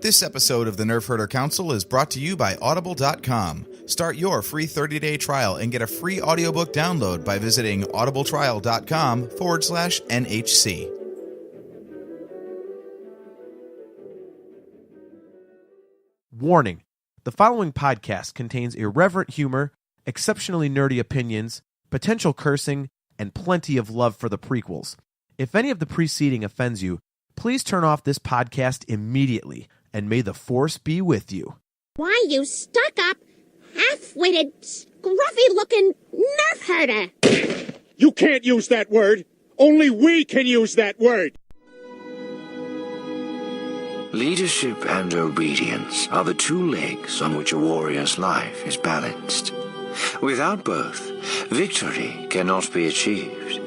This episode of the Nerf Herder Council is brought to you by Audible.com. Start your free 30-day trial and get a free audiobook download by visiting audibletrial.com/NHC. Warning: the following podcast contains irreverent humor, exceptionally nerdy opinions, potential cursing, and plenty of love for the prequels. If any of the preceding offends you, please turn off this podcast immediately, and may the Force be with you. Why, you stuck-up, half-witted, scruffy-looking nerf herder! You can't use that word! Only we can use that word! Leadership and obedience are the two legs on which a warrior's life is balanced. Without both, victory cannot be achieved.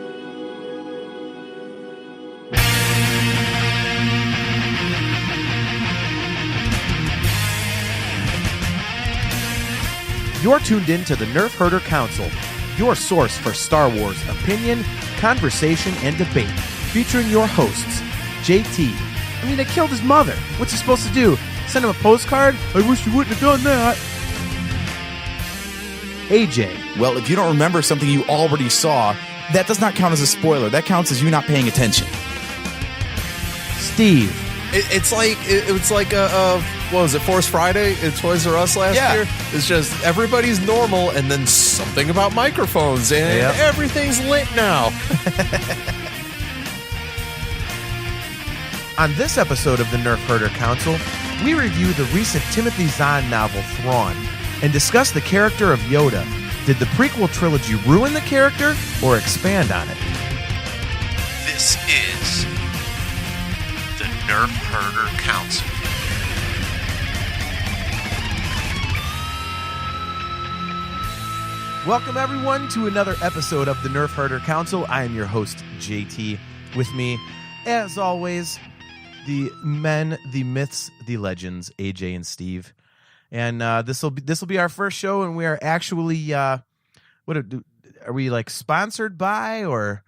You're tuned in to the Nerf Herder Council, your source for Star Wars opinion, conversation, and debate, featuring your hosts, JT. I mean, they killed his mother. What's he supposed to do? Send him a postcard? I wish you wouldn't have done that. AJ. Well, if you don't remember something you already saw, that does not count as a spoiler. That counts as you not paying attention. Steve. It's like what was it, Force Friday at Toys R Us last year? It's just everybody's normal, and then something about microphones, and everything's lit now. On this episode of the Nerf Herder Council, we review the recent Timothy Zahn novel Thrawn and discuss the character of Yoda. Did the prequel trilogy ruin the character or expand on it? This is the Nerf Herder Council. Welcome, everyone, to another episode of the Nerf Herder Council. I am your host, JT. With me, as always, the men, the myths, the legends, AJ and Steve. And this will be our first show, and we are actually are we like sponsored by or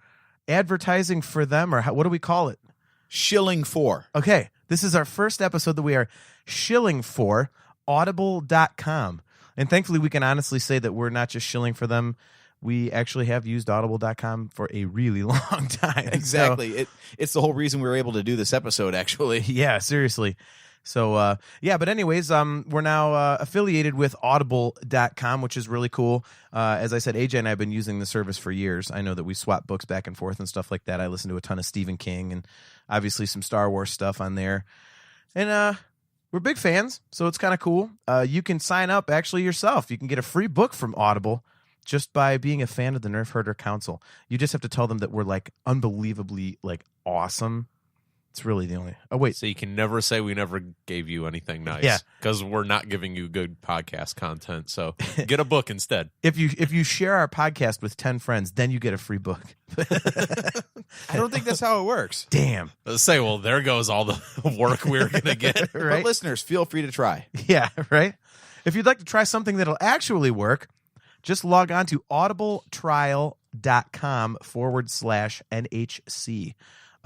advertising for them, or what do we call it? Shilling for. Okay, this is our first episode that we are shilling for Audible.com. And thankfully, we can honestly say that we're not just shilling for them. We actually have used Audible.com for a really long time. Exactly. So, It's the whole reason we were able to do this episode, actually. Yeah, seriously. So, but anyways, we're now affiliated with Audible.com, which is really cool. As I said, AJ and I have been using the service for years. I know that we swap books back and forth and stuff like that. I listen to a ton of Stephen King and obviously some Star Wars stuff on there. And we're big fans, so it's kind of cool. You can sign up actually yourself. You can get a free book from Audible just by being a fan of the Nerf Herder Council. You just have to tell them that we're like unbelievably like awesome. It's really the only. Oh wait, So you can never say we never gave you anything nice. Yeah, because we're not giving you good podcast content. So get a book instead. If you share our podcast with 10 friends, then you get a free book. I don't think that's how it works. Damn. Let's say, well, there goes all the work we're gonna get. Right? But listeners, feel free to try. Yeah, right? If you'd like to try something that'll actually work, just log on to audibletrial.com/NHC.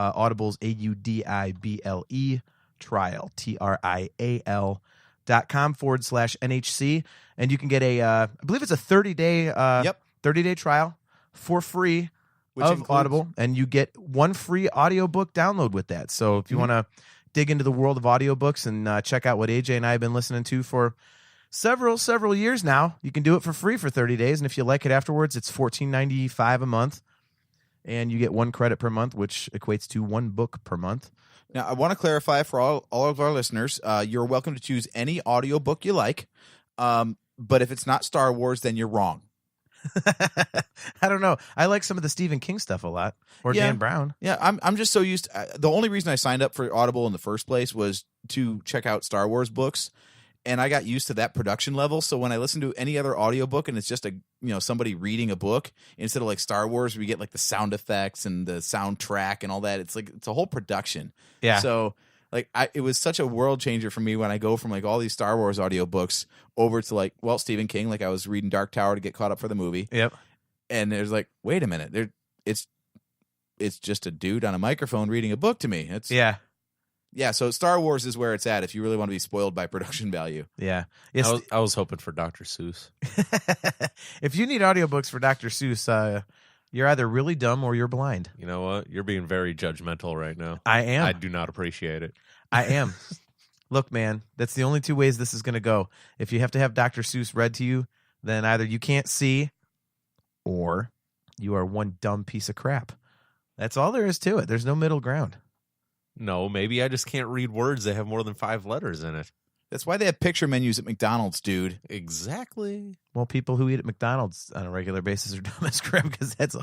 Audible's AUDIBLE trial, TRIAL.com/NHC. And you can get I believe it's a 30-day trial for free of Audible. And you get one free audiobook download with that. So if you want to dig into the world of audiobooks and check out what AJ and I have been listening to for several years now, you can do it for free for 30 days. And if you like it afterwards, it's $14.95 a month. And you get 1 credit per month, which equates to 1 book per month. Now, I want to clarify for all of our listeners, you're welcome to choose any audiobook you like. But if it's not Star Wars, then you're wrong. I don't know. I like some of the Stephen King stuff a lot, or Dan Brown. Yeah, I'm just so used to, the only reason I signed up for Audible in the first place was to check out Star Wars books, and I got used to that production level. So when I listen to any other audiobook and it's just somebody reading a book instead of like Star Wars, where you get like the sound effects and the soundtrack and all that, it's a whole production. Yeah. So like it was such a world changer for me when I go from like all these Star Wars audiobooks over to like, well, Stephen King, like I was reading Dark Tower to get caught up for the movie. Yep. And there's like, wait a minute, it's just a dude on a microphone reading a book to me. Yeah, so Star Wars is where it's at if you really want to be spoiled by production value. Yeah. Yes. I was hoping for Dr. Seuss. If you need audiobooks for Dr. Seuss, you're either really dumb or you're blind. You know what? You're being very judgmental right now. I am. I do not appreciate it. I am. Look, man, that's the only two ways this is going to go. If you have to have Dr. Seuss read to you, then either you can't see or you are one dumb piece of crap. That's all there is to it. There's no middle ground. No, maybe I just can't read words that have more than 5 letters in it. That's why they have picture menus at McDonald's, dude. Exactly. Well, people who eat at McDonald's on a regular basis are dumb as crap because that's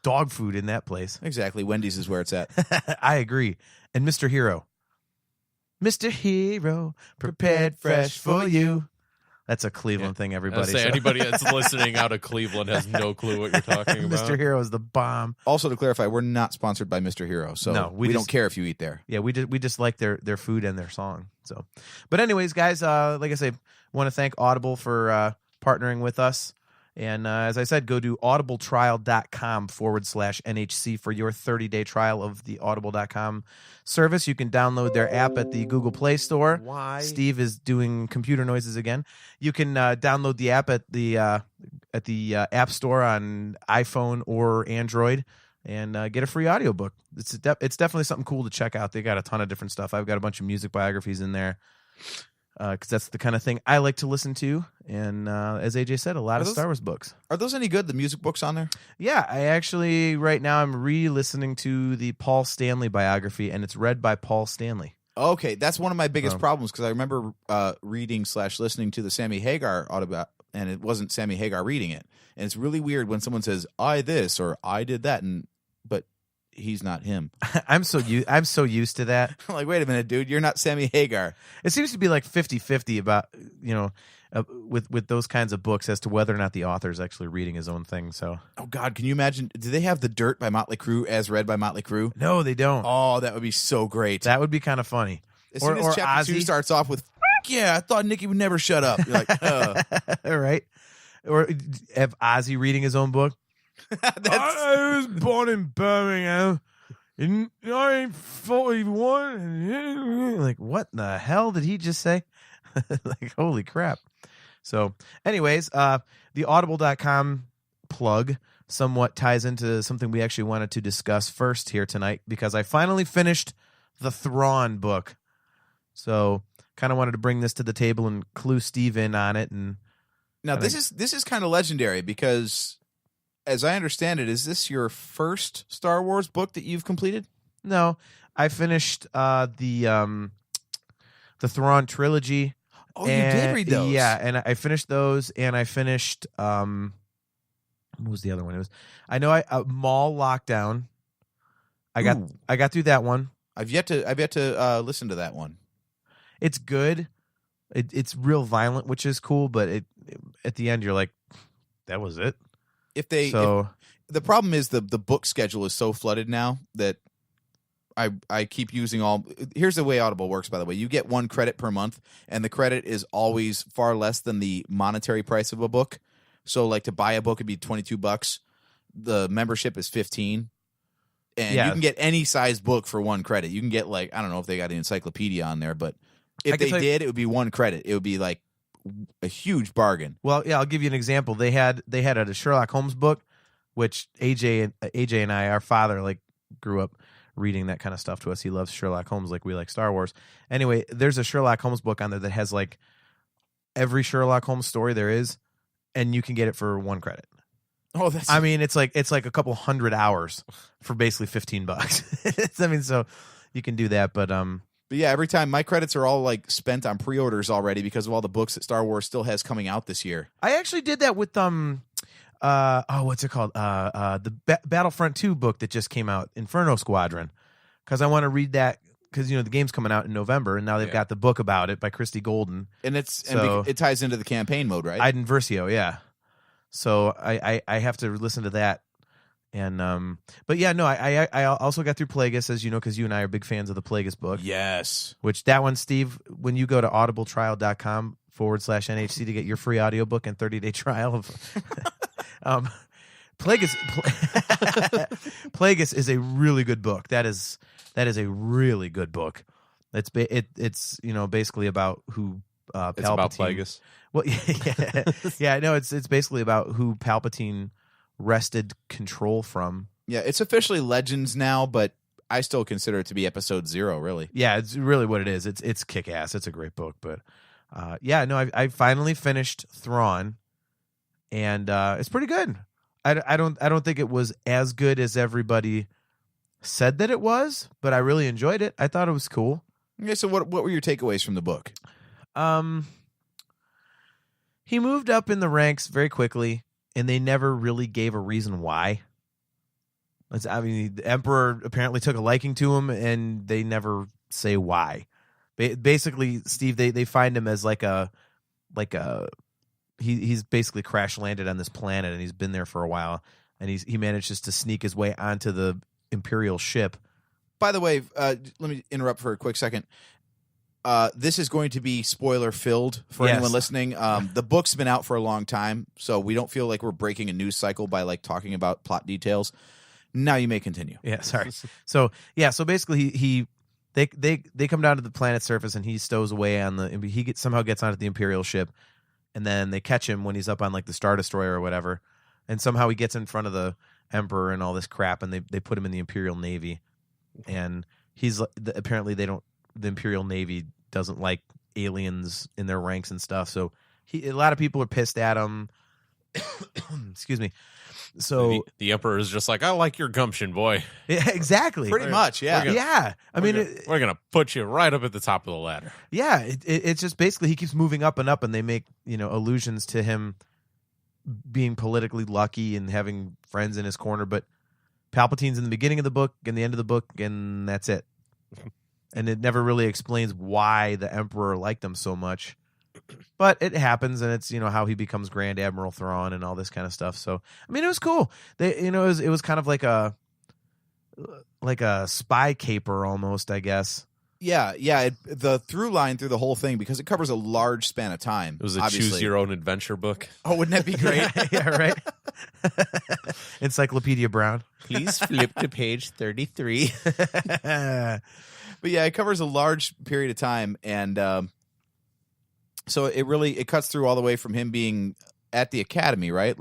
dog food in that place. Exactly. Wendy's is where it's at. I agree. And Mr. Hero. Mr. Hero, prepared fresh for you. That's a Cleveland thing, everybody. Anybody that's listening out of Cleveland has no clue what you're talking about. Mr. Hero is the bomb. Also, to clarify, we're not sponsored by Mr. Hero, so no, we don't care if you eat there. Yeah, we just like their food and their song. So, but anyways, guys, like I say, want to thank Audible for partnering with us. And as I said, go to audibletrial.com/NHC for your 30-day trial of the audible.com service. You can download their app at the Google Play Store. Why? Steve is doing computer noises again. You can download the app at the App Store on iPhone or Android and get a free audiobook. It's definitely something cool to check out. They got a ton of different stuff. I've got a bunch of music biographies in there. Because that's the kind of thing I like to listen to. And as AJ said, a lot of Star Wars books. Are those any good, the music books on there? Yeah, I actually, right now, I'm re-listening to the Paul Stanley biography, and it's read by Paul Stanley. Okay, that's one of my biggest problems, because I remember reading/listening to the Sammy Hagar autobiography, and it wasn't Sammy Hagar reading it. And it's really weird when someone says, I this, or I did that, but he's not him. I'm so used to that. I'm like, wait a minute, dude, you're not Sammy Hagar. It seems to be like 50-50 about, with those kinds of books as to whether or not the author is actually reading his own thing. So, oh God, can you imagine? Do they have The Dirt by Motley Crue as read by Motley Crue? No, they don't. Oh, that would be so great. That would be kind of funny. As soon as chapter 2 starts off with, yeah, I thought Nikki would never shut up. You're like, all right. Or have Ozzy reading his own book. I was born in Birmingham in 1941. Like, what in the hell did he just say? Like, holy crap. So, anyways, the audible.com plug somewhat ties into something we actually wanted to discuss first here tonight, because I finally finished the Thrawn book. So, kind of wanted to bring this to the table and clue Steve in on it. And now, this is kind of legendary, because as I understand it, is this your first Star Wars book that you've completed? No, I finished the Thrawn trilogy. Oh, you did read those? Yeah, and I finished those, and I finished what was the other one? It was Maul Lockdown. I got through that one. I've yet to listen to that one. It's good. It's real violent, which is cool, but at the end you're like, that was it. The problem is the book schedule is so flooded now that I keep using all. Here's the way Audible works, by the way. You get 1 credit per month, and the credit is always far less than the monetary price of a book. So, like, to buy a book would be $22. The membership is $15, and you can get any size book for 1 credit. You can get, like, I don't know if they got an encyclopedia on there, but if they did, it would be 1 credit. It would be like a huge bargain. Well, yeah, I'll give you an example. They had a Sherlock Holmes book, which AJ and I, our father, like, grew up reading that kind of stuff to us. He loves Sherlock Holmes like we like Star Wars. Anyway, there's a Sherlock Holmes book on there that has like every Sherlock Holmes story there is, and you can get it for 1 credit. Oh, I mean, it's like a couple 100 hours for basically $15. I mean, so you can do that, but yeah, every time my credits are all like spent on pre-orders already because of all the books that Star Wars still has coming out this year. I actually did that with what's it called? The Battlefront 2 book that just came out, Inferno Squadron, because I want to read that because the game's coming out in November, and now they've got the book about it by Christy Golden, and it ties into the campaign mode, right? Iden Versio, yeah. So I have to listen to that, and but yeah, no, I also got through Plagueis, as you know, because you and I are big fans of the Plagueis book. Yes, which that one, Steve, when you go to audibletrial.com/NHC to get your free audiobook and 30-day trial of Plagueis is a really good book. That is a really good book. It's basically about who Palpatine. It's about Plagueis. Well, yeah, no, it's basically about who Palpatine wrested control from. Yeah, it's officially Legends now, but I still consider it to be episode 0, really. Yeah, it's really what it is. It's kick-ass. It's a great book, but I finally finished Thrawn, and it's pretty good. I don't think it was as good as everybody said that it was, but I really enjoyed it. I thought it was cool. Okay, so what were your takeaways from the book? He moved up in the ranks very quickly, and they never really gave a reason why. The Emperor apparently took a liking to him, and they never say why. Basically, Steve, they find him as he's basically crash landed on this planet, and he's been there for a while, and he manages to sneak his way onto the Imperial ship. By the way, let me interrupt for a quick second. This is going to be spoiler filled for anyone listening. The book's been out for a long time, so we don't feel like we're breaking a news cycle by talking about plot details. Now you may continue. Yeah, sorry. So basically they come down to the planet's surface, and he stows away on somehow gets onto the Imperial ship, and then they catch him when he's up on the Star Destroyer or whatever, and somehow he gets in front of the Emperor and all this crap, and they put him in the Imperial Navy, and he's apparently the Imperial Navy doesn't like aliens in their ranks and stuff, so a lot of people are pissed at him. Excuse me. So the Emperor is just like, I like your gumption, boy. Yeah, exactly. Pretty much, yeah. We're gonna put you right up at the top of the ladder. Yeah, it's just basically he keeps moving up and up, and they make allusions to him being politically lucky and having friends in his corner. But Palpatine's in the beginning of the book and the end of the book, and that's it. And it never really explains why the Emperor liked him so much. But it happens, and it's how he becomes Grand Admiral Thrawn and all this kind of stuff. So it was cool. It was kind of like a spy caper almost, I guess. Yeah. The through line through the whole thing, because it covers a large span of time. It was a choose your own adventure book. Oh, wouldn't that be great? Yeah, right. Encyclopedia Brown. Please flip to page 33. But yeah, it covers a large period of time, and so it cuts through all the way from him being at the academy, right?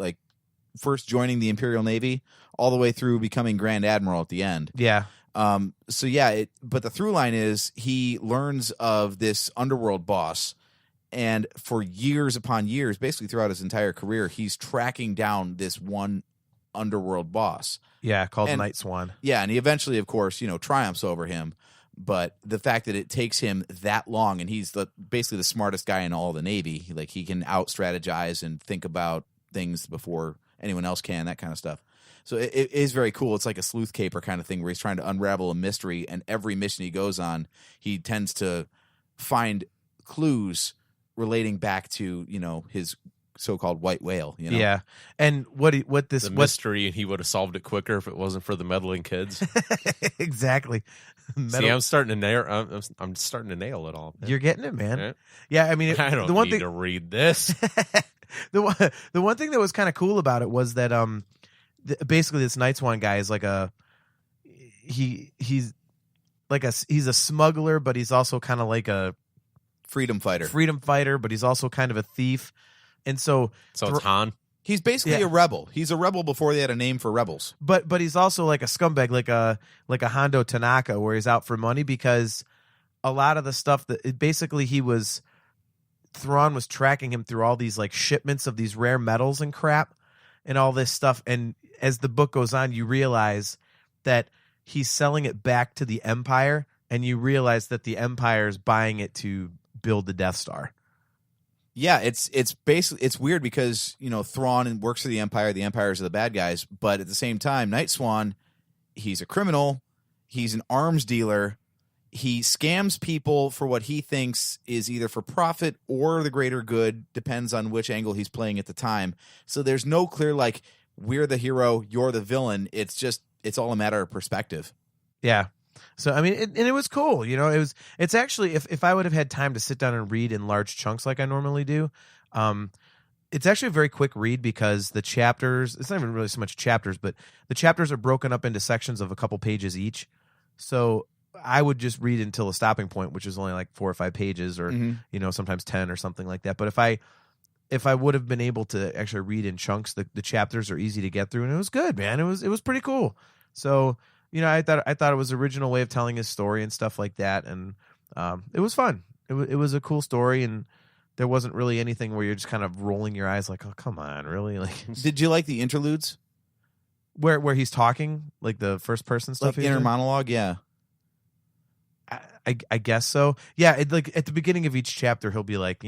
First joining the Imperial Navy, all the way through becoming Grand Admiral at the end. Yeah. But the through line is he learns of this underworld boss, and for years upon years, basically throughout his entire career, he's tracking down this one underworld boss. Yeah, called Night Swan. Yeah, and he eventually, of course, triumphs over him. But the fact that it takes him that long, and he's basically the smartest guy in all of the Navy, he can out-strategize and think about things before anyone else can, that kind of stuff. So it is very cool. It's like a sleuth caper kind of thing where he's trying to unravel a mystery, and every mission he goes on, he tends to find clues relating back to, his so-called white whale. Yeah, and the mystery, and he would have solved it quicker if it wasn't for the meddling kids. Exactly. See, I'm starting to nail. I'm starting to nail it all. You're getting it, man. Yeah, I mean, I don't need to read this. The one thing that was kind of cool about it was that basically this Night Swan guy is he's a smuggler, but he's also kind of like a freedom fighter, but he's also kind of a thief. And so it's Han. He's basically a rebel. He's a rebel before they had a name for rebels. But he's also like a scumbag, like a Hondo Tanaka, where he's out for money, because a lot of the stuff Thrawn was tracking him through all these shipments of these rare metals and crap and all this stuff. And as the book goes on, you realize that he's selling it back to the Empire, and you realize that the Empire is buying it to build the Death Star. Yeah, it's basically, it's weird because Thrawn works for the Empire are the bad guys, but at the same time, Night Swan, he's a criminal, he's an arms dealer, he scams people for what he thinks is either for profit or the greater good, depends on which angle he's playing at the time. So there's no clear we're the hero, you're the villain. It's all a matter of perspective. Yeah. So I mean, it was cool, it's actually, if I would have had time to sit down and read in large chunks like I normally do, it's actually a very quick read, because the chapters, it's not even really so much chapters, but the chapters are broken up into sections of a couple pages each. So I would just read until a stopping point, which is only like 4 or 5 pages, or sometimes 10 or something like that. But if I would have been able to actually read in chunks, the chapters are easy to get through, and it was good, man. It was pretty cool. So I thought it was an original way of telling his story and stuff like that, and it was fun. It was a cool story, and there wasn't really anything where you're just kind of rolling your eyes like, oh, come on, really? Like, did you like the interludes where he's talking, like the first person stuff, like inner monologue? Yeah. I guess so. Yeah, like at the beginning of each chapter, he'll be like,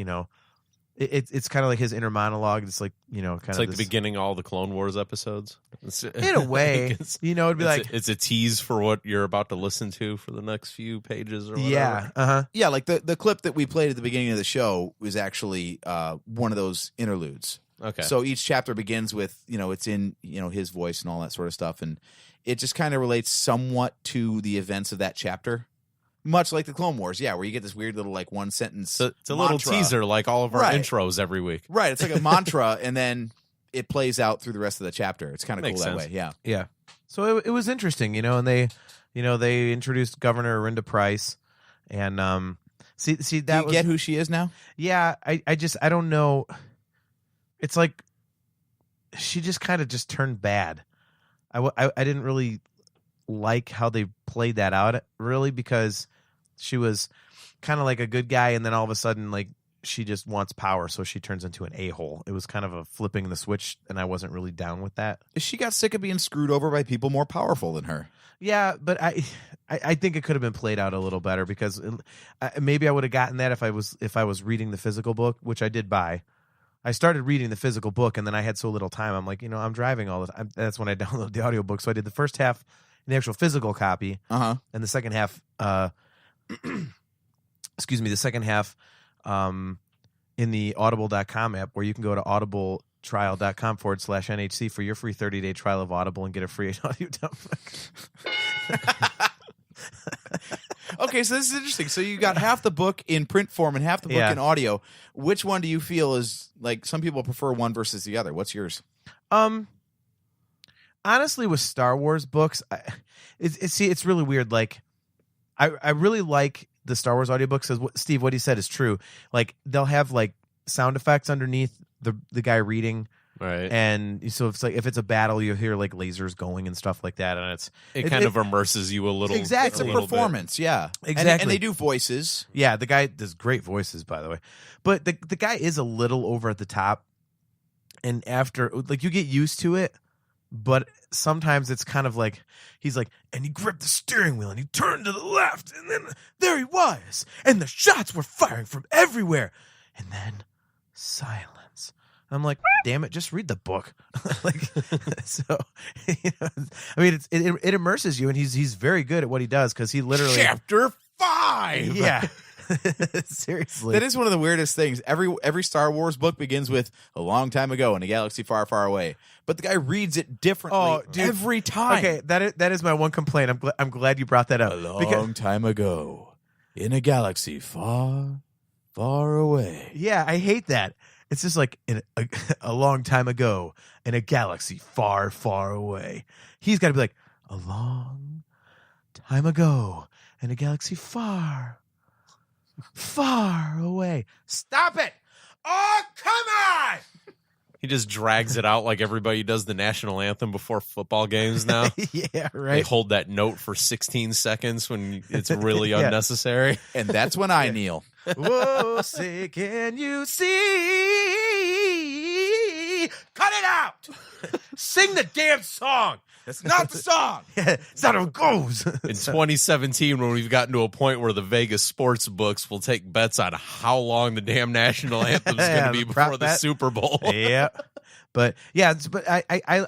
it's kind of like his inner monologue. It's like, it's like the beginning of all the Clone Wars episodes. In a way, it'd be like it's a tease for what you're about to listen to for the next few pages or whatever. Yeah, yeah. Like the clip that we played at the beginning of the show was actually one of those interludes. Okay. So each chapter begins with it's in his voice and all that sort of stuff, and it just kind of relates somewhat to the events of that chapter. Much like the Clone Wars, yeah, where you get this weird little like one sentence. So it's a little teaser, like all of our intros every week. Right, it's like a mantra, and then it plays out through the rest of the chapter. It's kind of cool that way. Yeah, yeah. So it was interesting, and they introduced Governor Arinda Price, and see that. Do you get who she is now? Yeah, I don't know. It's like she just kind of just turned bad. I didn't really like how they played that out, really, because she was kind of like a good guy, and then all of a sudden, like, she just wants power, so she turns into an a-hole. It was kind of a flipping the switch, and I wasn't really down with that. She got sick of being screwed over by people more powerful than her. Yeah, but I think it could have been played out a little better, because maybe I would have gotten that if I was reading the physical book, which I did buy. I started reading the physical book, and then I had so little time. I'm like, I'm driving all the time. That's when I downloaded the audiobook. So I did the first half in the actual physical copy, and the second half, the second half in the audible.com app, where you can go to audibletrial.com/NHC for your free 30-day trial of Audible and get a free audio download. Okay, so this is interesting. So you got half the book in print form and half the book in audio. Which one do you feel is, like, some people prefer one versus the other? What's yours? Honestly, with Star Wars books, it's really weird. Like, I really like the Star Wars audiobooks, because Steve, what he said is true. Like, they'll have like sound effects underneath the guy reading, right? And so if it's a battle, you hear like lasers going and stuff like that, and it kind of immerses you a little. Exactly, it's a performance, yeah, exactly. And they do voices. Yeah, the guy does great voices, by the way, but the guy is a little over at the top, and after, like, you get used to it. But sometimes it's kind of like, he's like, and he gripped the steering wheel and he turned to the left, and then there he was, and the shots were firing from everywhere, and then silence. I'm like, damn it, just read the book. Like, so, I mean, it immerses you, and he's very good at what he does, because he literally Chapter 5. Yeah. Seriously, that is one of the weirdest things. Every Star Wars book begins with "a long time ago in a galaxy far, far away," but the guy reads it differently every time. Okay, that is my one complaint. I'm glad you brought that up. A long time ago in a galaxy far, far away. Yeah, I hate that. It's just like a long time ago in a galaxy far, far away. He's got to be like, a long time ago in a galaxy far, far away. Stop it! Oh, come on! He just drags it out like everybody does the national anthem before football games now. Yeah, right. They hold that note for 16 seconds when it's really unnecessary. And that's when I kneel. Whoa, say, can you see? Cut it out! Sing the damn song! That's not the song. It's not how it goes. In 2017, when we've gotten to a point where the Vegas sports books will take bets on how long the damn national anthem is going to be before the Super Bowl. Yeah. But yeah,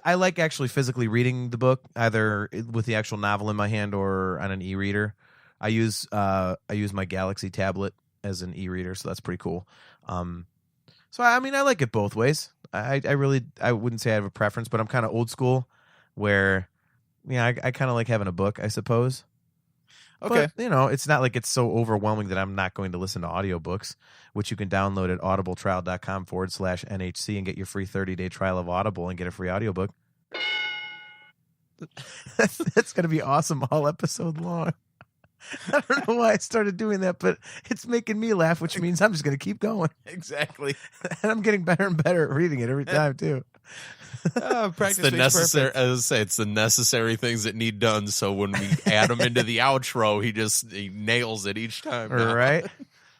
I like actually physically reading the book, either with the actual novel in my hand or on an e-reader. I use my Galaxy tablet as an e-reader, so that's pretty cool. So I mean, I like it both ways. I wouldn't say I have a preference, but I'm kind of old school, where I kind of like having a book, I suppose. Okay. But, it's not like it's so overwhelming that I'm not going to listen to audiobooks, which you can download at audibletrial.com/NHC and get your free 30-day trial of Audible and get a free audiobook. That's going to be awesome all episode long. I don't know why I started doing that, but it's making me laugh, which means I'm just going to keep going. Exactly. And I'm getting better and better at reading it every time, too. Practice It's the makes necessary, perfect. as I say, it's the necessary things that need done. So when we add them into the outro, he nails it each time. now. Right?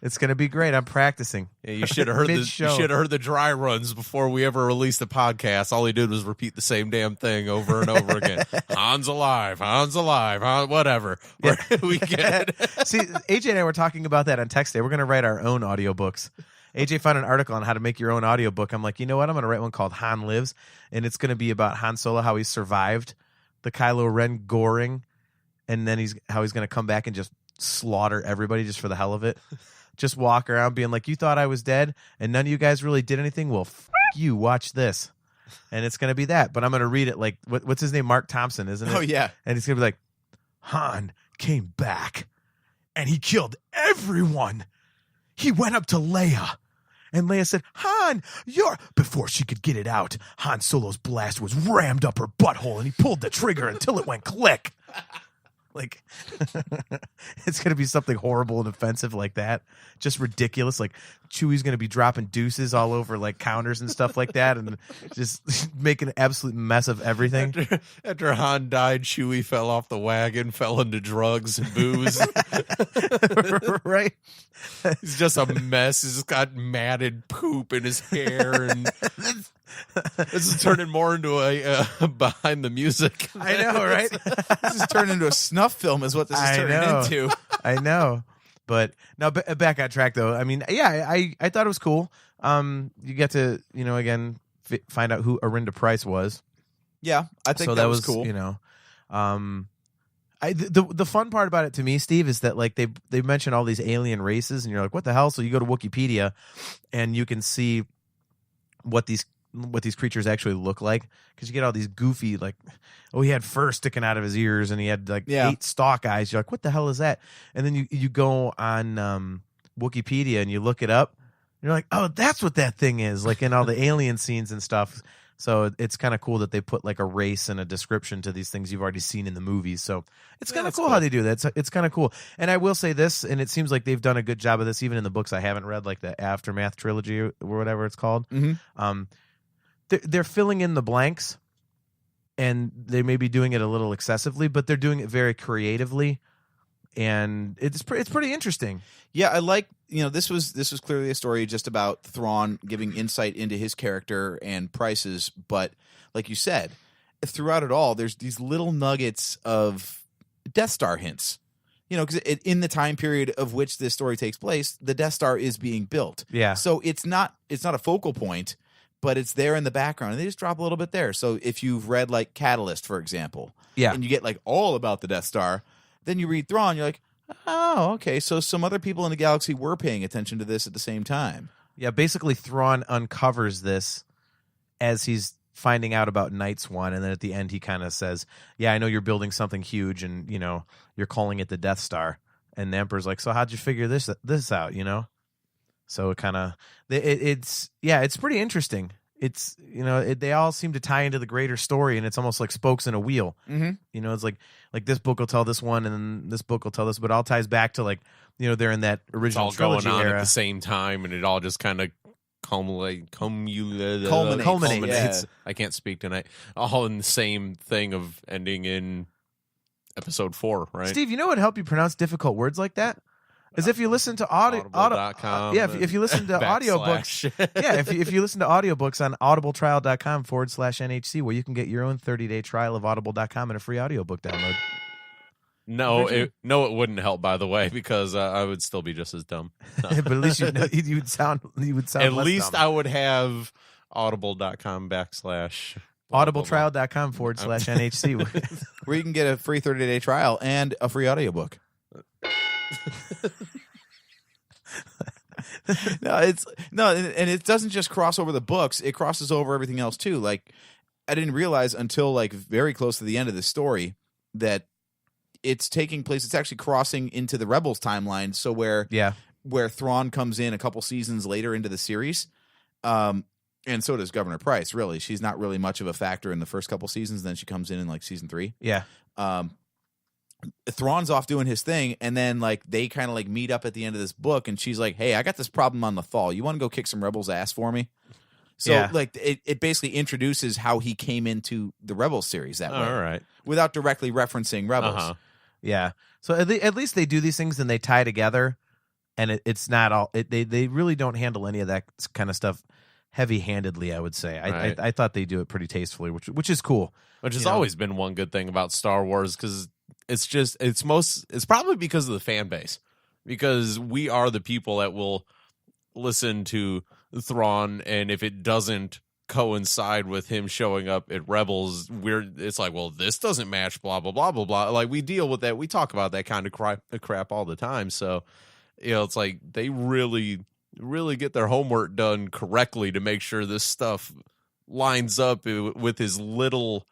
It's going to be great. I'm practicing. Yeah, you should have heard Mid-show. the dry runs before we ever released the podcast. All he did was repeat the same damn thing over and over again. Han's alive, Han, whatever. Yeah. We get it. See, AJ and I were talking about that on text day. We're going to write our own audiobooks. AJ found an article on how to make your own audiobook. I'm like, you know what? I'm going to write one called Han Lives, and it's going to be about Han Solo, how he survived the Kylo Ren goring, and then how he's going to come back and just slaughter everybody just for the hell of it. Just walk around being like, you thought I was dead, and none of you guys really did anything? Well, you. Watch this. And it's going to be that. But I'm going to read it like, what's his name? Mark Thompson, isn't it? Oh, yeah. And it's going to be like, Han came back, and he killed everyone. He went up to Leia. And Leia said, Han, Before she could get it out, Han Solo's blast was rammed up her butthole, and he pulled the trigger until it went click. Like, it's going to be something horrible and offensive like that. Just ridiculous. Like, Chewie's going to be dropping deuces all over, like, counters and stuff like that, and just making an absolute mess of everything. After Han died, Chewie fell off the wagon, fell into drugs and booze. Right? He's just a mess. He's just got matted poop in his hair, and this is turning more into a behind the music. I know, right? This is turned into a snuff film is what this is turning into. I know. But now back on track, though. I mean, yeah, I thought it was cool. You get to, again, find out who Arinda Price was. Yeah, I think so that was cool. The fun part about it to me, Steve, is that like they mention all these alien races, and you're like, what the hell? So you go to Wikipedia, and you can see what these creatures actually look like, because you get all these goofy, like, oh, he had fur sticking out of his ears, and he had like 8 stalk eyes. You're like, what the hell is that? And then you go on Wikipedia and you look it up, and you're like, oh, that's what that thing is, like in all the alien scenes and stuff. So it's kind of cool that they put like a race and a description to these things you've already seen in the movies. So it's kind of cool how they do that. It's kind of cool. And I will say this, and it seems like they've done a good job of this even in the books I haven't read, like the Aftermath trilogy or whatever it's called. Mm-hmm. They're filling in the blanks, and they may be doing it a little excessively, but they're doing it very creatively, and it's pretty interesting. Yeah, I like, this was clearly a story just about Thrawn giving insight into his character and Price's, but like you said, throughout it all, there's these little nuggets of Death Star hints. Because in the time period of which this story takes place, the Death Star is being built. Yeah. So it's not a focal point, but it's there in the background, and they just drop a little bit there. So if you've read like Catalyst, for example, and you get like all about the Death Star, then you read Thrawn, you're like, oh, okay, so some other people in the galaxy were paying attention to this at the same time. Yeah, basically Thrawn uncovers this as he's finding out about Night's One, and then at the end he kind of says, yeah, I know you're building something huge, and you're calling it the Death Star. And the Emperor's like, so how'd you figure this out, So it kind of it's pretty interesting. It's they all seem to tie into the greater story, and it's almost like spokes in a wheel. Mm-hmm. It's like this book will tell this one, and then this book will tell this, but it all ties back to like they're in that original it's all going trilogy on era at the same time, and it all just kind of culminates. Yeah. I can't speak tonight. All in the same thing of ending in episode 4, right? Steve, you know what would help you pronounce difficult words like that? Is if you listen to Audible.com, if you listen to audiobooks, if you listen to audiobooks on audibletrial.com/NHC, where you can get your own 30-day trial of audible.com and a free audiobook download. No, it wouldn't help, by the way, because I would still be just as dumb. No. But at least you would sound at less least dumb. I would have audible.com / audibletrial.com/NHC, where you can get a free 30-day trial and a free audiobook. And it doesn't just cross over the books, it crosses over everything else too. Like, I didn't realize until like very close to the end of the story that it's taking place, it's actually crossing into the Rebels timeline, so where Thrawn comes in a couple seasons later into the series, and so does Governor Price. Really, she's not really much of a factor in the first couple seasons, then she comes in like season 3. Thrawn's off doing his thing, and then like they kind of like meet up at the end of this book, and she's like, "Hey, I got this problem on Lothal. You want to go kick some rebels' ass for me?" So like it basically introduces how he came into the Rebels series that way, all right, without directly referencing Rebels. Yeah. So at least they do these things and they tie together, and it's not all. They really don't handle any of that kind of stuff heavy-handedly, I would say. Right. I thought they do it pretty tastefully, which is cool. Which has always been one good thing about Star Wars, because it's probably because of the fan base, because we are the people that will listen to Thrawn, and if it doesn't coincide with him showing up at Rebels, it's like, well, this doesn't match, blah blah blah blah blah. Like, we deal with that, we talk about that kind of crap all the time. So it's like they really get their homework done correctly to make sure this stuff lines up with as little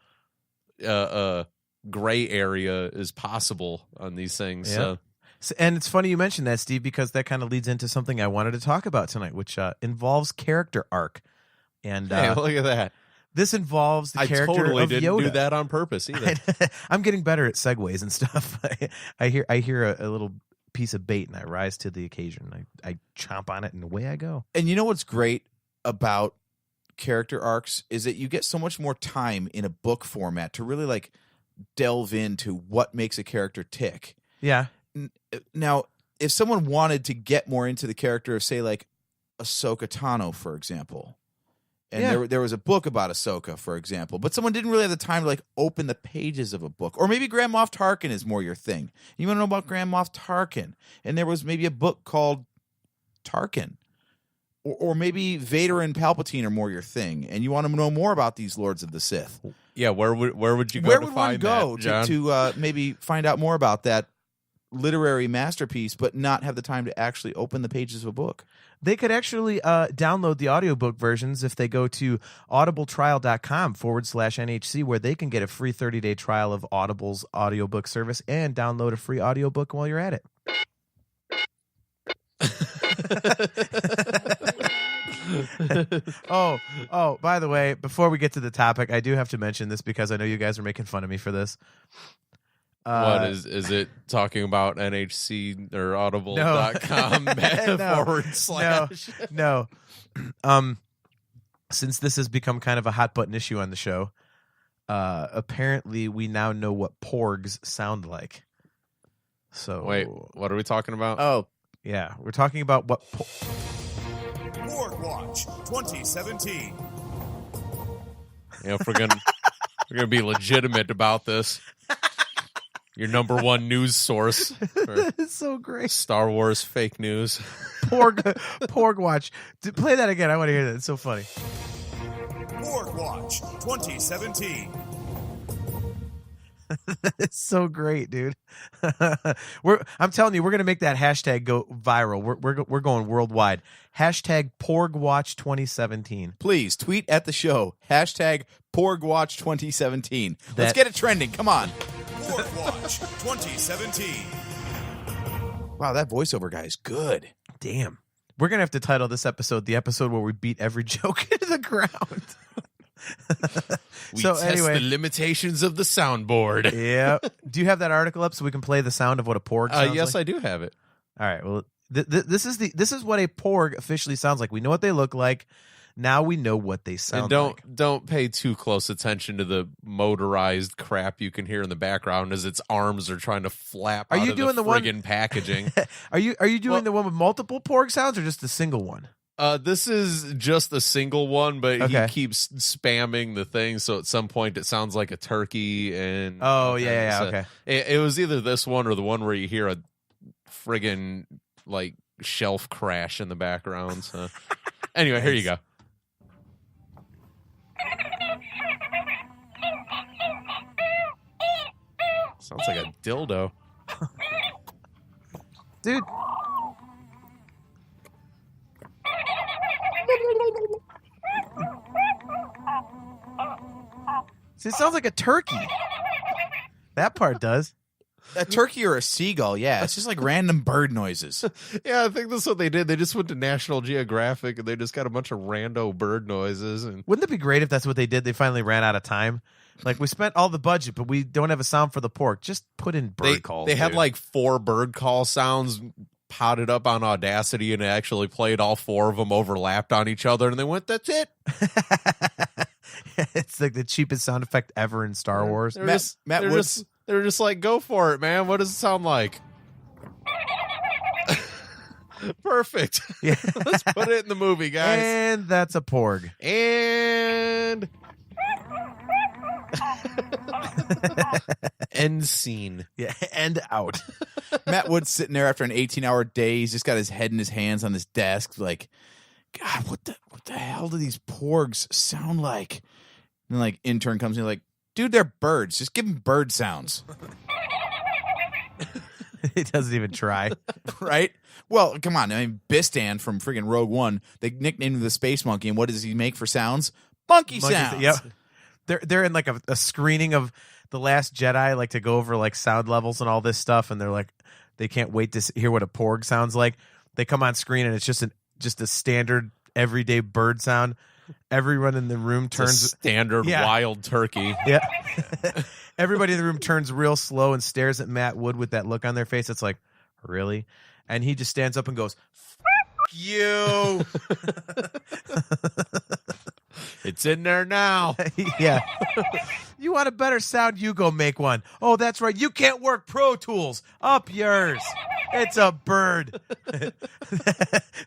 gray area as possible on these things. Yeah. So, and it's funny you mentioned that, Steve, because that kind of leads into something I wanted to talk about tonight, which involves character arc. And hey, look at that. This involves the character totally of didn't Yoda. do that on purpose either. I'm getting better at segues and stuff. I hear a little piece of bait and I rise to the occasion. I chomp on it and away I go. And you know what's great about character arcs is that you get so much more time in a book format to really like delve into what makes a character tick. Yeah. Now, if someone wanted to get more into the character of, say, like Ahsoka Tano, for example, and there was a book about Ahsoka, for example, but someone didn't really have the time to like open the pages of a book, or maybe Grand Moff Tarkin is more your thing. You want to know about Grand Moff Tarkin, and there was maybe a book called Tarkin, or maybe Vader and Palpatine are more your thing, and you want to know more about these Lords of the Sith. Yeah, where would you go? Where to would find one go that, John? to maybe find out more about that literary masterpiece, but not have the time to actually open the pages of a book? They could actually download the audiobook versions if they go to audibletrial.com/NHC, where they can get a free 30-day trial of Audible's audiobook service and download a free audiobook while you're at it. Oh, by the way, before we get to the topic, I do have to mention this because I know you guys are making fun of me for this. What is it talking about NHC or audible.com / No. Since this has become kind of a hot button issue on the show, apparently we now know what Porgs sound like. So wait, what are we talking about? Oh, yeah, we're talking about what Porg Watch 2017. If we're gonna be legitimate about this, your number one news source for It's so great. Star Wars fake news. Porg Watch. Play that again. I want to hear that. It's so funny. Porg Watch 2017. It's so great, dude. I'm telling you, we're gonna make that hashtag go viral. We're going worldwide. Hashtag Porgwatch 2017. please tweet at the show. Hashtag Porgwatch 2017. Let's get it trending. Come on. Porg Watch 2017. Wow, that voiceover guy is good. Damn. We're gonna have to title this episode the episode where we beat every joke into the ground. We So test anyway, the limitations of the soundboard. yeah. Do you have that article up so we can play the sound of what a Porg sounds Yes, like? I do have it. All right. Well, this is what a Porg officially sounds like. We know what they look like. Now we know what they sound And like. don't pay too close attention to the motorized crap you can hear in the background as its arms are trying to flap Are out you of doing the the one- friggin' packaging. Are you doing the one with multiple Porg sounds or just a single one? This is just a single one, but Okay. he keeps spamming the thing, so at some point it sounds like a turkey. And Oh, yeah, so okay. It was either this one or the one where you hear a friggin' like shelf crash in the background. So anyway, here you go. Sounds like a dildo. Dude. See, it sounds like a turkey. That part does. A turkey or a seagull, yeah. It's just like random bird noises. Yeah, I think that's what they did. They just went to National Geographic and they just got a bunch of rando bird noises. And Wouldn't it be great if that's what they did? They finally ran out of time. Like, we spent all the budget, but we don't have a sound for the pork. Just put in bird calls. They had dude. like 4 bird call sounds potted up on Audacity, and it actually played all 4 of them overlapped on each other, and they went, "That's it." It's like the cheapest sound effect ever in Star Wars. They were just like, "Go for it, man. What does it sound like?" Perfect. Yeah. Let's put it in the movie, guys. And that's a porg. And end scene. Yeah, and out. Matt Wood's sitting there after an 18-hour day. He's just got his head in his hands on his desk, like, God, what the hell do these porgs sound like? And like intern comes in, like, dude, they're birds. Just give them bird sounds, He doesn't even try. right? Well, come on. I mean, Bistan from friggin' Rogue One, they nicknamed him the Space Monkey, and what does he make for sounds? Monkey sounds. Yep. They're in like a screening of The Last Jedi, like to go over like sound levels and all this stuff, and they're like, they can't wait to hear what a porg sounds like. They come on screen and it's just a standard everyday bird sound. Everyone in the room It's turns a standard wild turkey. Yeah. Everybody in the room turns real slow and stares at Matt Wood with that look on their face. It's like, really? And he just stands up and goes, "F you." It's in there now. Yeah. You want a better sound? You go make one. Oh, that's right. You can't work Pro Tools. Up yours. It's a bird.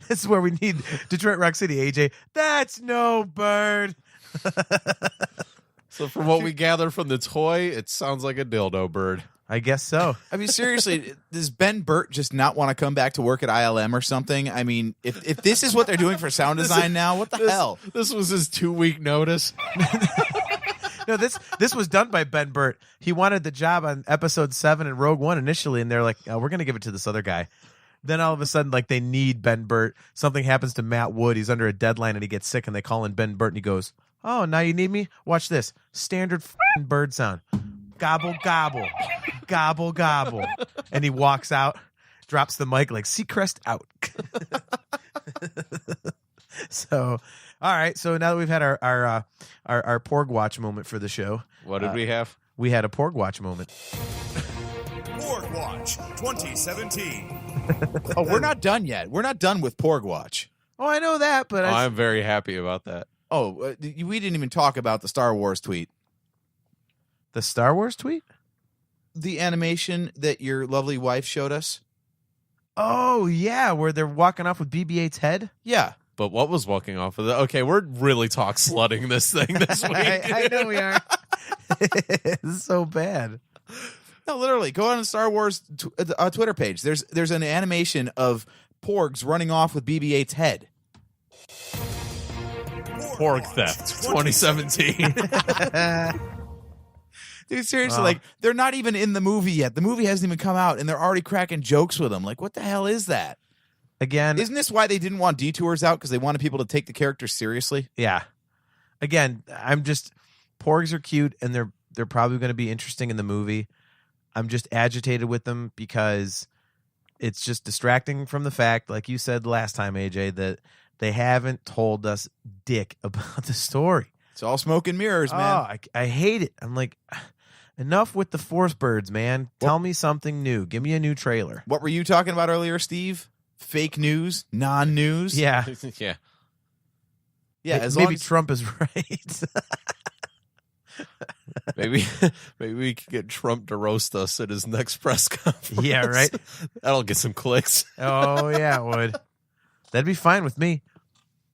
This is where we need Detroit Rock City, AJ. That's no bird. So from what we gather from the toy, it sounds like a dildo bird. I guess so. I mean, seriously, does Ben Burt just not want to come back to work at ILM or something? I mean, if this is what they're doing for sound design now, what the hell? This was his 2-week notice. No, this was done by Ben Burt. He wanted the job on episode 7 in Rogue One initially, and they're like, oh, we're going to give it to this other guy. Then all of a sudden, like, they need Ben Burt. Something happens to Matt Wood. He's under a deadline, and he gets sick, and they call in Ben Burt, and he goes, oh, now you need me? Watch this. Standard f***ing bird sound. Gobble, gobble. Gobble, gobble. And he walks out, drops the mic like, Seacrest out. So, all right. So now that we've had our Porg Watch moment for the show. What did we have? We had a Porg Watch moment. Porg Watch 2017. Oh, we're not done yet. We're not done with Porg Watch. Oh, I know that, but I'm very happy about that. Oh, we didn't even talk about the Star Wars tweet. the Star Wars tweet? The animation that your lovely wife showed us. Oh, yeah, where they're walking off with BB-8's head? Yeah. But what was walking off of the? Okay, we're really talk slutting this thing this week. I know we are. It's so bad. No, literally, go on the Star Wars Twitter page. There's an animation of Porgs running off with BB-8's head. Porg Theft 2017. Dude, seriously, like, they're not even in the movie yet. The movie hasn't even come out, and they're already cracking jokes with them. Like, what the hell is that? Again, Isn't this why they didn't want detours out? Because they wanted people to take the characters seriously? yeah. Again, Porgs are cute, and they're probably going to be interesting in the movie. I'm just agitated with them because it's just distracting from the fact, like you said last time, AJ, that they haven't told us dick about the story. It's all smoke and mirrors, man. Oh, I hate it. I'm like, enough with the Force birds, man. Tell me something new. Give me a new trailer. What were you talking about earlier, Steve? Fake news? Non-news? Yeah. Yeah. Yeah, as Maybe long as Trump is right. Maybe we could get Trump to roast us at his next press conference. Yeah, right. That'll get some clicks. Oh, yeah, it would. That'd be fine with me.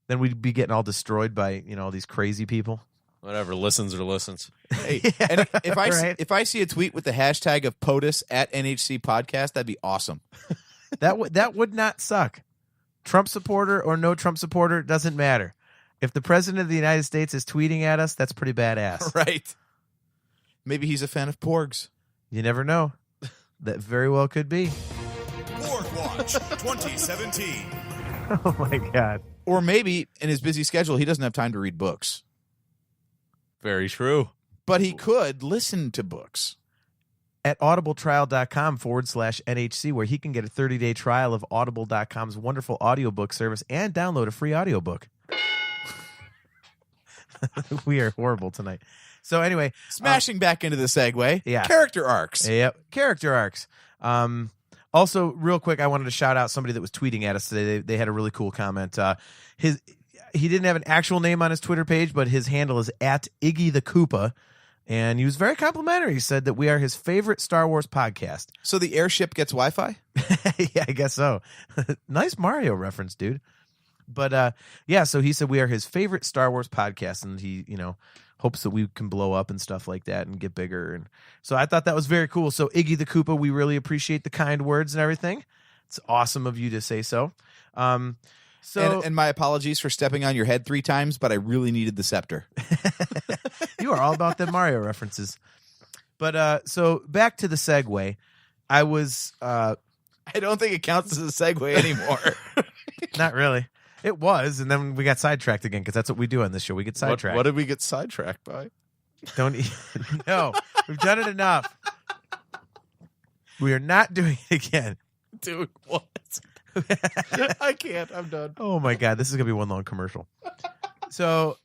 Then we'd be getting all destroyed by, all these crazy people. Whatever, listens or listens. Hey, Yeah, and right. if I see a tweet with the hashtag of POTUS at NHC podcast, that'd be awesome. That would not suck. Trump supporter or no Trump supporter, doesn't matter. If the president of the United States is tweeting at us, that's pretty badass. Right. Maybe he's a fan of Porgs. You never know. That very well could be. Porg Watch 2017. Oh, my God. Or maybe in his busy schedule, he doesn't have time to read books. Very true. But he could listen to books. at audibletrial.com/NHC, where he can get a 30-day trial of audible.com's wonderful audiobook service and download a free audiobook. We are horrible tonight. So anyway, Smashing back into the segue. Yeah. Character arcs. Yep. Character arcs. Also, real quick, I wanted to shout out somebody that was tweeting at us today. They had a really cool comment. He didn't have an actual name on his Twitter page, but his handle is at Iggy the Koopa. And he was very complimentary. He said that we are his favorite Star Wars podcast. So the airship gets Wi-Fi? Yeah, I guess so. Nice Mario reference, dude. But yeah, so he said we are his favorite Star Wars podcast, and he, hopes that we can blow up and stuff like that and get bigger. And so I thought that was very cool. So Iggy the Koopa, we really appreciate the kind words and everything. It's awesome of you to say so. And my apologies for stepping on your head 3 times, but I really needed the scepter. You are all about the Mario references. But so back to the segue. I was I don't think it counts as a segue anymore. Not really. It was, and then we got sidetracked again because that's what we do on this show. We get sidetracked. What did we get sidetracked by? No, we've done it enough. We are not doing it again. Doing what? I can't. I'm done. Oh my god, this is gonna be one long commercial. So,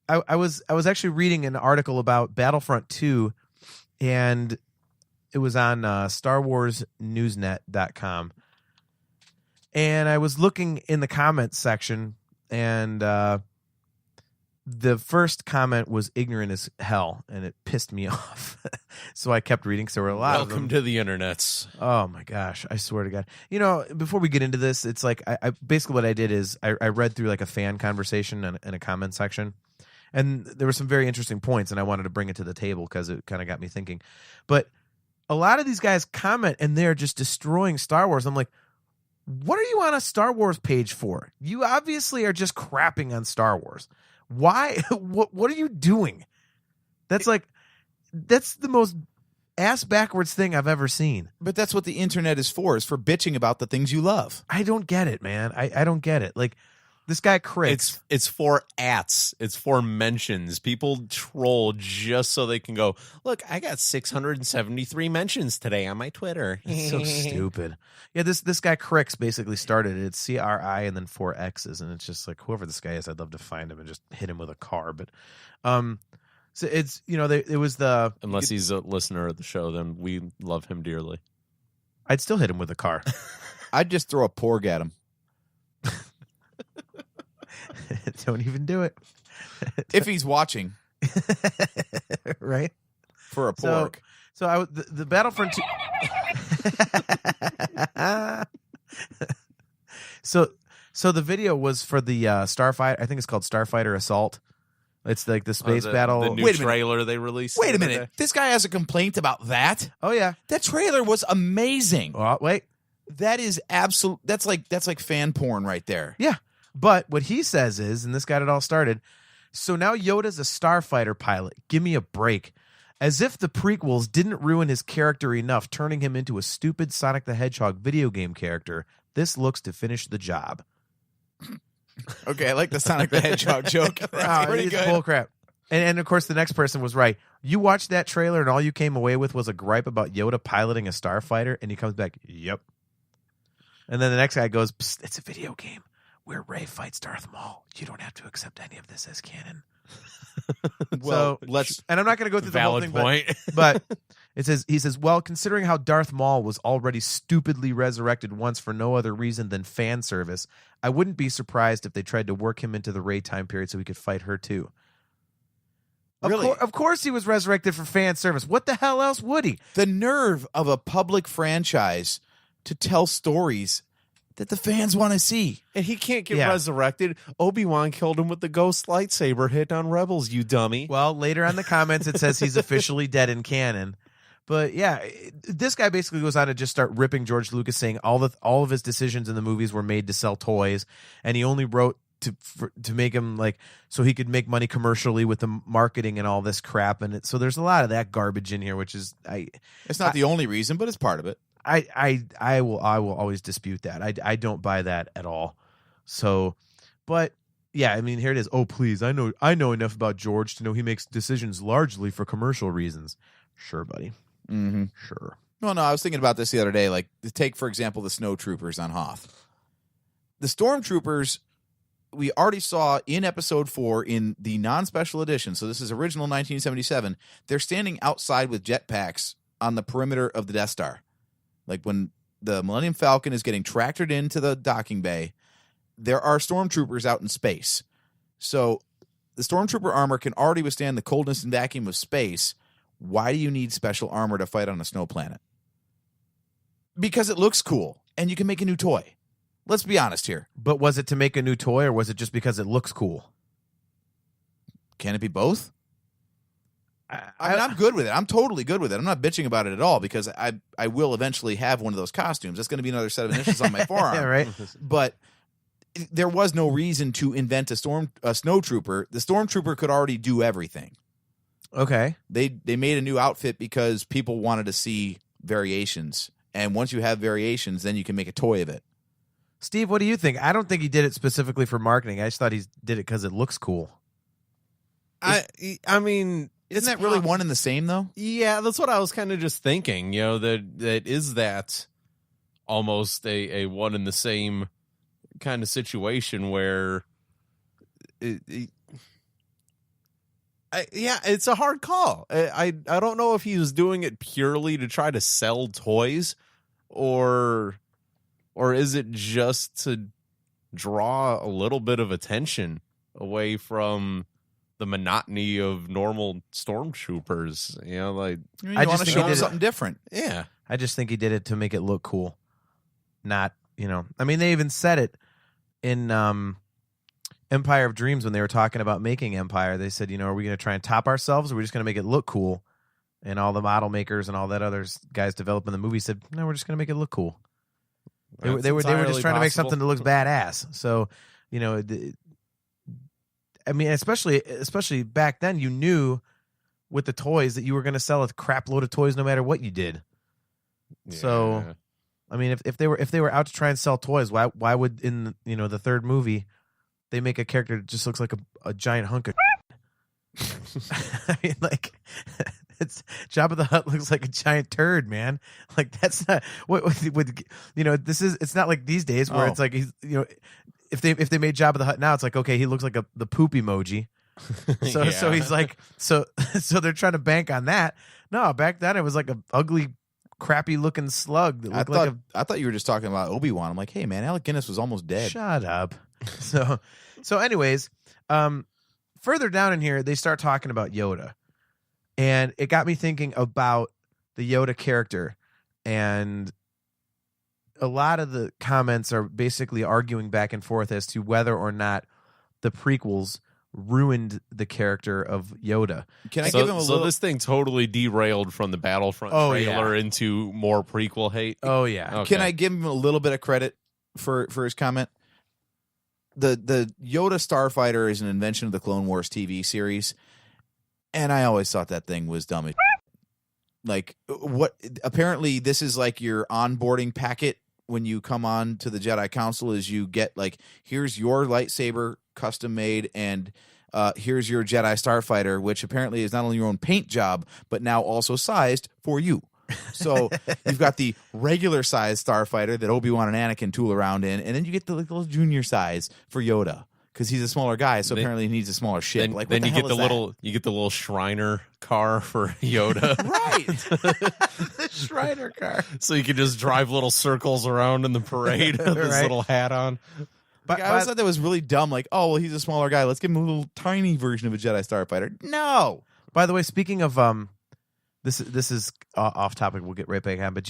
I was actually reading an article about Battlefront 2, and it was on StarWarsNewsNet.com. And I was looking in the comments section, and the first comment was ignorant as hell, and it pissed me off. So I kept reading. So there were a lot of them. Welcome to the internets. Oh my gosh, I swear to God. Before we get into this, it's like I basically what I did is I read through like a fan conversation in a comment section, and there were some very interesting points, and I wanted to bring it to the table because it kind of got me thinking. But a lot of these guys comment, and they're just destroying Star Wars. I'm like, what are you on a Star Wars page for? You obviously are just crapping on Star Wars. Why? What are you doing? That's the most ass backwards thing I've ever seen. But that's what the internet is for bitching about the things you love. I don't get it, man. I don't get it. Like, this guy Cricks. It's for ats. It's for mentions. People troll just so they can go, look, I got 673 mentions today on my Twitter. It's so stupid. Yeah, this guy Cricks basically started it. It's CRI and then 4 X's, and it's just like, whoever this guy is, I'd love to find him and just hit him with a car. But so it's, it was the... Unless he's a listener of the show, then we love him dearly. I'd still hit him with a car. I'd just throw a porg at him. Don't even do it. If he's watching. Right? For a porg. So the Battlefront 2... So the video was for the Starfighter. I think it's called Starfighter Assault. It's like the space battle. The new trailer they released. Wait a minute. This guy has a complaint about that? Oh yeah. That trailer was amazing. Oh, wait. That is absolute. That's like fan porn right there. Yeah. But what he says is, and this got it all started, so now Yoda's a starfighter pilot. Give me a break. As if the prequels didn't ruin his character enough, turning him into a stupid Sonic the Hedgehog video game character, this looks to finish the job. Okay, I like the Sonic the Hedgehog joke. That's pretty good. Bullcrap. And of course, the next person was right. You watched that trailer and all you came away with was a gripe about Yoda piloting a starfighter, and he comes back, yep. And then the next guy goes, psst, it's a video game where Rey fights Darth Maul. You don't have to accept any of this as canon. Well, and I'm not going to go through the whole thing, point. but he says, well, considering how Darth Maul was already stupidly resurrected once for no other reason than fan service, I wouldn't be surprised if they tried to work him into the Rey time period so he could fight her too. Really? Of course he was resurrected for fan service. What the hell else would he? The nerve of a public franchise to tell stories that the fans want to see. And he can't get resurrected. Obi-Wan killed him with the ghost lightsaber hit on Rebels, you dummy. Well, later on in the comments, it says he's officially dead in canon. But yeah, this guy basically goes on to just start ripping George Lucas, saying all of his decisions in the movies were made to sell toys, and he only wrote to make him so he could make money commercially with the marketing and all this crap. And so there's a lot of that garbage in here, which is it's not the only reason, but it's part of it. I will always dispute that. I don't buy that at all. So, but yeah, I mean, here it is. Oh, please. I know enough about George to know he makes decisions largely for commercial reasons. Sure, buddy. Mm-hmm. Sure. Well, no, I was thinking about this the other day. Like, take, for example, the snowtroopers on Hoth. The stormtroopers, we already saw in episode 4 in the non-special edition, so this is original 1977, they're standing outside with jetpacks on the perimeter of the Death Star. Like, when the Millennium Falcon is getting tractored into the docking bay, there are stormtroopers out in space. So the stormtrooper armor can already withstand the coldness and vacuum of space. Why do you need special armor to fight on a snow planet? Because it looks cool, and you can make a new toy. Let's be honest here. But was it to make a new toy, or was it just because it looks cool? Can it be both? I'm good with it. I'm totally good with it. I'm not bitching about it at all, because I will eventually have one of those costumes. That's going to be another set of initials on my forearm. Yeah, right. But there was no reason to invent a snowtrooper. The stormtrooper could already do everything. Okay. They made a new outfit because people wanted to see variations. And once you have variations, then you can make a toy of it. Steve, what do you think? I don't think he did it specifically for marketing. I just thought he did it because it looks cool. I mean, Isn't that really one and the same, though? Yeah, that's what I was kind of just thinking. You know, that almost a one and the same kind of situation where it's a hard call. I don't know if he was doing it purely to try to sell toys, or is it just to draw a little bit of attention away from the monotony of normal stormtroopers? You know, like, You I want just to think show he did something different. yeah. I just think he did it to make it look cool. Not, I mean, they even said it in Empire of Dreams when they were talking about making Empire. They said, are we going to try and top ourselves, or are we just going to make it look cool? And all the model makers and all that other guys developing the movie said, no, we're just going to make it look cool. They were just trying to make something that looks badass. So, I mean, especially back then, you knew with the toys that you were going to sell a crap load of toys no matter what you did. Yeah. So, I mean, if they were out to try and sell toys, why would in the third movie they make a character that just looks like a giant hunk of I mean, like, it's Jabba the Hutt looks like a giant turd, man. Like, that's not what this is. It's not like these days where it's like he's if they made Jabba the Hutt now, it's like, okay, he looks like the poop emoji. So he's like so they're trying to bank on that. No, back then it was like a ugly, crappy looking slug that looked I thought you were just talking about Obi-Wan. I'm like, hey man, Alec Guinness was almost dead. Shut up. So anyways, further down in here, they start talking about Yoda. And it got me thinking about the Yoda character. And a lot of the comments are basically arguing back and forth as to whether or not the prequels ruined the character of Yoda. Can I give him a little? So this thing totally derailed from the Battlefront trailer into more prequel hate? Oh, yeah. Okay. Can I give him a little bit of credit for his comment? The Yoda Starfighter is an invention of the Clone Wars TV series, and I always thought that thing was dumb as like, what? Apparently, this is like your onboarding packet when you come on to the Jedi Council. Is you get like, here's your lightsaber custom made, and here's your Jedi Starfighter, which apparently is not only your own paint job, but now also sized for you. So you've got the regular size Starfighter that Obi-Wan and Anakin tool around in, and then you get the little junior size for Yoda because he's a smaller guy. So apparently he needs a smaller ship. Then, like, then what you the get hell the is little you get the little Shriner car for Yoda. right? The Shriner car. So you can just drive little circles around in the parade with this Right. little hat on. Like, I always thought that was really dumb. Like, oh well, he's a smaller guy. Let's give him a little tiny version of a Jedi Starfighter. No. By the way, speaking of this is off topic. We'll get right back on. But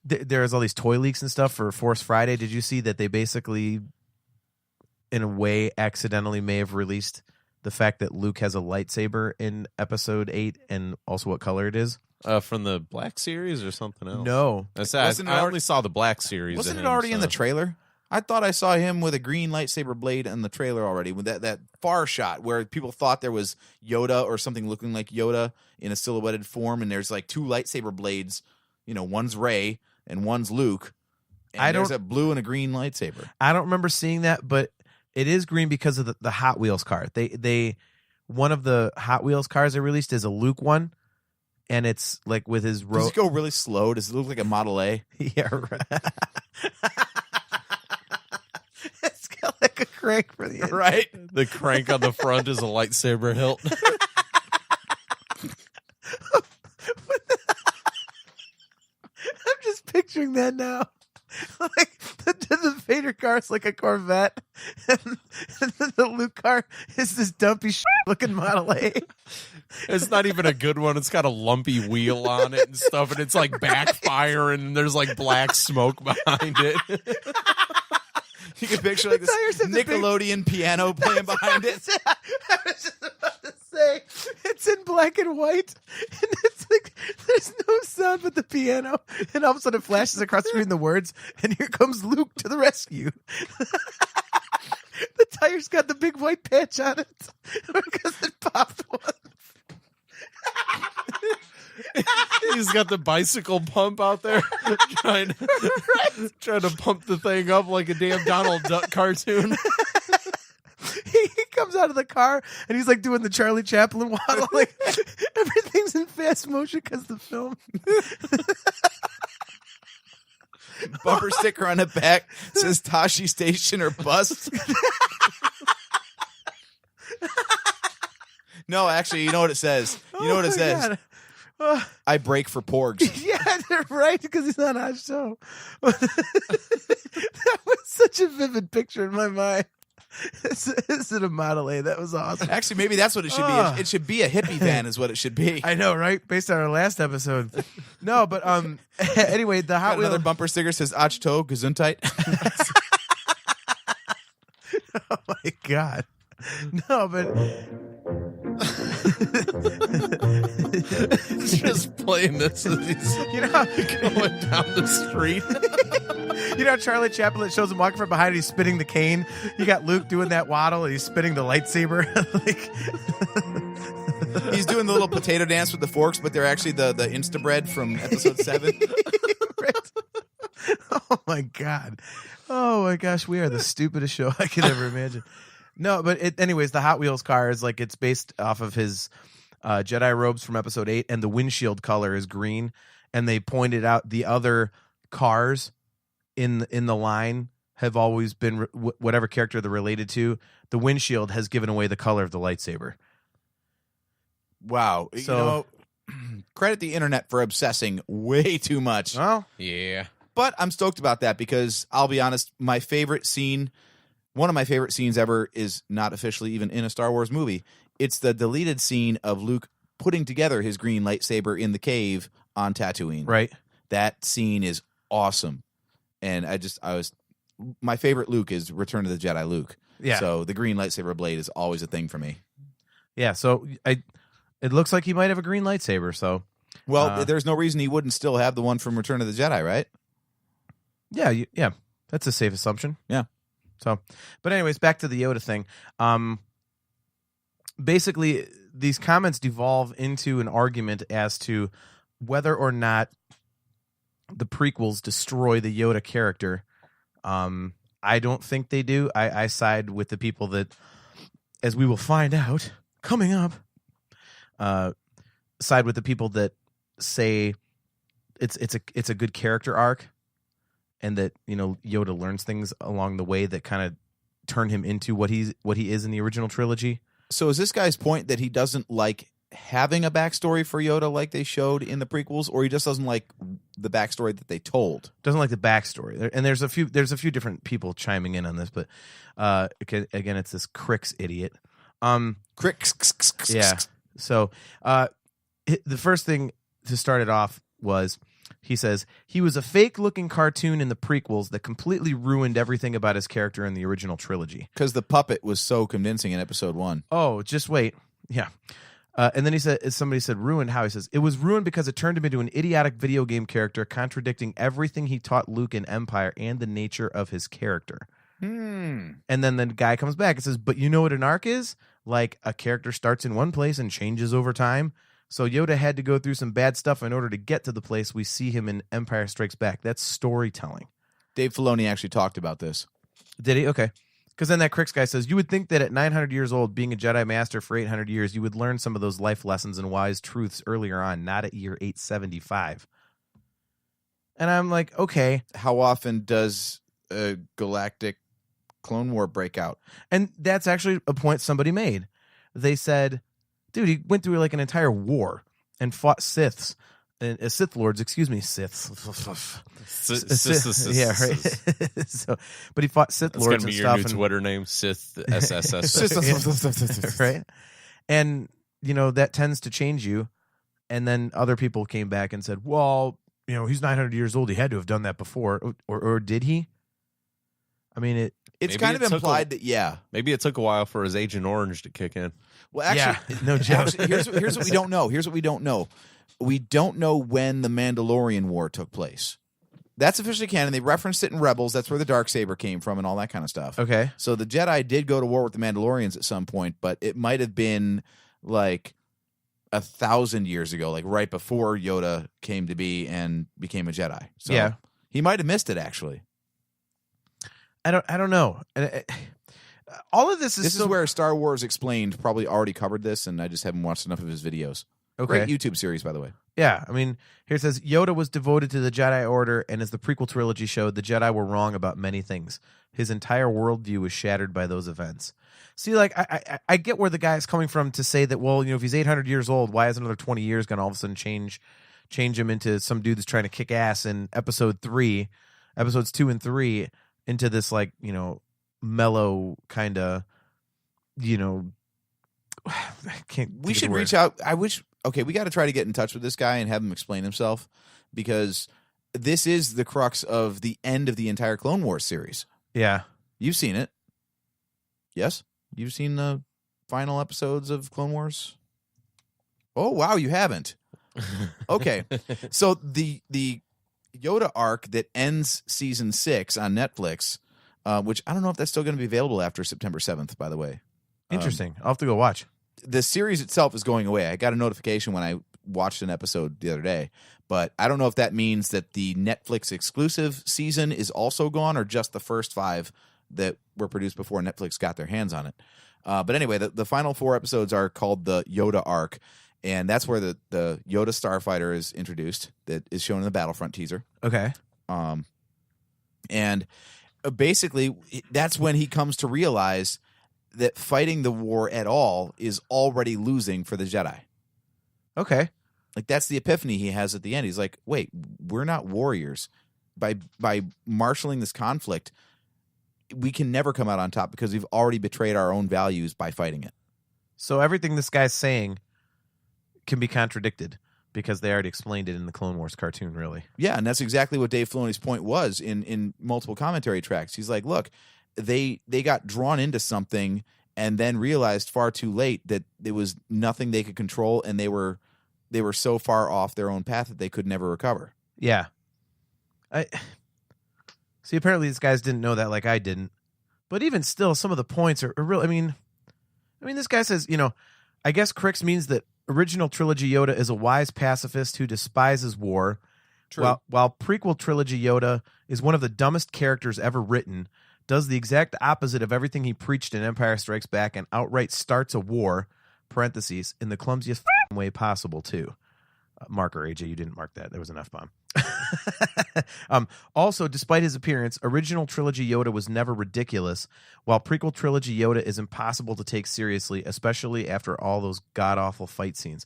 there's all these toy leaks and stuff for Force Friday. Did you see that they basically, in a way, accidentally may have released the fact that Luke has a lightsaber in Episode 8 and also what color it is? From the Black Series or something else? No. I only saw the Black Series. Wasn't of it him, already in so- the trailer? I thought I saw him with a green lightsaber blade in the trailer already, with that far shot where people thought there was Yoda or something looking like Yoda in a silhouetted form, and there's like two lightsaber blades. One's Rey and one's Luke. And there's a blue and a green lightsaber. I don't remember seeing that, but it is green because of the Hot Wheels car. They one of the Hot Wheels cars they released is a Luke one, and it's like with his Does it go really slow? Does it look like a Model A? Yeah, right. It's got like a crank for the end. Right? The crank on the front is a lightsaber hilt. I'm just picturing that now. Like the Vader car is like a Corvette, and the Luke car is this dumpy looking Model A. It's not even a good one. It's got a lumpy wheel on it and stuff, and it's like backfiring, and there's like black smoke behind it. You can picture like this Nickelodeon piano playing behind it. I was just about to say, it's in black and white, and it's like there's no sound but the piano, and all of a sudden it flashes across the screen the words, and here comes Luke to the rescue. The tire's got the big white patch on it because it popped once. He's got the bicycle pump out there trying to pump the thing up like a damn Donald Duck cartoon. He comes out of the car and he's like doing the Charlie Chaplin waddle. Like everything's in fast motion because the film. Bumper sticker on the back says Tashi Station or Bust. No, actually, you know what it says? You know what it says? I break for Porgs. Yeah, they're right, because he's not on our show. That was such a vivid picture in my mind. Is it a Model A? That was awesome. Actually, maybe that's what it should be. It should be a hippie van is what it should be. I know, right? Based on our last episode. No, but anyway, the Hot Wheel... Another bumper sticker says Achto Gesundheit. Oh, my God. No, but... Just playing this as he's going down the street. You know Charlie Chaplin shows him walking from behind, he's spinning the cane. You got Luke doing that waddle, and he's spinning the lightsaber. He's doing the little potato dance with the forks, but they're actually the Instabread from episode 7. Right. Oh my God. Oh my gosh, we are the stupidest show I could ever imagine. No, but anyways, the Hot Wheels car is like, it's based off of his Jedi robes from episode 8, and the windshield color is green. And they pointed out the other cars in the line have always been whatever character they're related to. The windshield has given away the color of the lightsaber. Wow. So, credit the internet for obsessing way too much. Well, Yeah. But I'm stoked about that because I'll be honest, my favorite scene, one of my favorite scenes ever, is not officially even in a Star Wars movie. It's the deleted scene of Luke putting together his green lightsaber in the cave on Tatooine. right. That scene is awesome. And my favorite Luke is Return of the Jedi Luke. Yeah. So the green lightsaber blade is always a thing for me. Yeah, so it looks like he might have a green lightsaber, so. Well, there's no reason he wouldn't still have the one from Return of the Jedi, right? Yeah, yeah. That's a safe assumption. Yeah. So, but anyways, back to the Yoda thing. Basically, these comments devolve into an argument as to whether or not the prequels destroy the Yoda character. I don't think they do. I side with the people that, as we will find out coming up, side with the people that say it's a good character arc, and that Yoda learns things along the way that kind of turn him into what he is in the original trilogy. So is this guy's point that he doesn't like having a backstory for Yoda like they showed in the prequels, or he just doesn't like the backstory that they told? Doesn't like the backstory. And there's a few different people chiming in on this, but again, it's this Crix idiot. Crix. Yeah. So the first thing to start it off was, he says, he was a fake-looking cartoon in the prequels that completely ruined everything about his character in the original trilogy. Because the puppet was so convincing in episode 1. Oh, just wait. Yeah. And then he said, somebody said, ruined how? He says, it was ruined because it turned him into an idiotic video game character contradicting everything he taught Luke in Empire and the nature of his character. And then the guy comes back and says, but you know what an arc is? Like, a character starts in one place and changes over time. So Yoda had to go through some bad stuff in order to get to the place we see him in Empire Strikes Back. That's storytelling. Dave Filoni actually talked about this. Did he? Okay. Because then that Crix guy says, you would think that at 900 years old, being a Jedi Master for 800 years, you would learn some of those life lessons and wise truths earlier on, not at year 875. And I'm like, okay. How often does a galactic Clone War break out? And that's actually a point somebody made. They said, dude, he went through like an entire war and fought Sith Lords, excuse me, Siths. Yeah, right. So, but he fought Sith Lords and stuff. That's gonna be your new Twitter name, Sith SSS. Right? And that tends to change you. And then other people came back and said, well, he's 900 years old. He had to have done that before, or did he? I mean, it's kind of implied that, yeah. Maybe it took a while for his Agent Orange to kick in. Well, actually, no joke. Here's what we don't know. We don't know when the Mandalorian War took place. That's officially canon. They referenced it in Rebels. That's where the Darksaber came from and all that kind of stuff. Okay. So the Jedi did go to war with the Mandalorians at some point, but it might have been like 1,000 years ago, like right before Yoda came to be and became a Jedi. So yeah. He might have missed it, actually. I don't know. All of this is is where Star Wars Explained probably already covered this, and I just haven't watched enough of his videos. Okay. Great YouTube series, by the way. Yeah, I mean, here it says, Yoda was devoted to the Jedi Order, and as the prequel trilogy showed, the Jedi were wrong about many things. His entire worldview was shattered by those events. See, like, I get where the guy is coming from to say that, well, if he's 800 years old, why is another 20 years going to all of a sudden change him into some dude that's trying to kick ass in episodes 2 and 3 into this, like, mellow kind of, I can't. We should reach out. Okay, we got to try to get in touch with this guy and have him explain himself, because this is the crux of the end of the entire Clone Wars series. Yeah. You've seen it. Yes? You've seen the final episodes of Clone Wars? Oh, wow, you haven't. Okay. So the Yoda arc that ends season 6 on Netflix, which I don't know if that's still going to be available after September 7th, by the way. Interesting. I'll have to go watch. The series itself is going away. I got a notification when I watched an episode the other day, but I don't know if that means that the Netflix exclusive season is also gone, or just the first 5 that were produced before Netflix got their hands on it. But anyway, the final 4 episodes are called the Yoda arc, and that's where the Yoda starfighter is introduced, that is shown in the Battlefront teaser. Okay. And basically, that's when he comes to realize that fighting the war at all is already losing for the Jedi. Okay. Like, that's the epiphany he has at the end. He's like, wait, we're not warriors. By marshaling this conflict, we can never come out on top because we've already betrayed our own values by fighting it. So everything this guy's saying can be contradicted because they already explained it in the Clone Wars cartoon, really. Yeah, and that's exactly what Dave Filoni's point was in multiple commentary tracks. He's like, look, they got drawn into something and then realized far too late that there was nothing they could control, and they were so far off their own path that they could never recover. Yeah. See, apparently these guys didn't know that like I didn't. But even still, some of the points are real. I mean, this guy says, I guess Crix means that original trilogy Yoda is a wise pacifist who despises war. True. While prequel trilogy Yoda is one of the dumbest characters ever written, does the exact opposite of everything he preached in Empire Strikes Back, and outright starts a war, parentheses, in the clumsiest way possible, too. Marker, AJ, you didn't mark that. There was an F-bomb. Also, despite his appearance, original trilogy Yoda was never ridiculous, while prequel trilogy Yoda is impossible to take seriously, especially after all those god-awful fight scenes.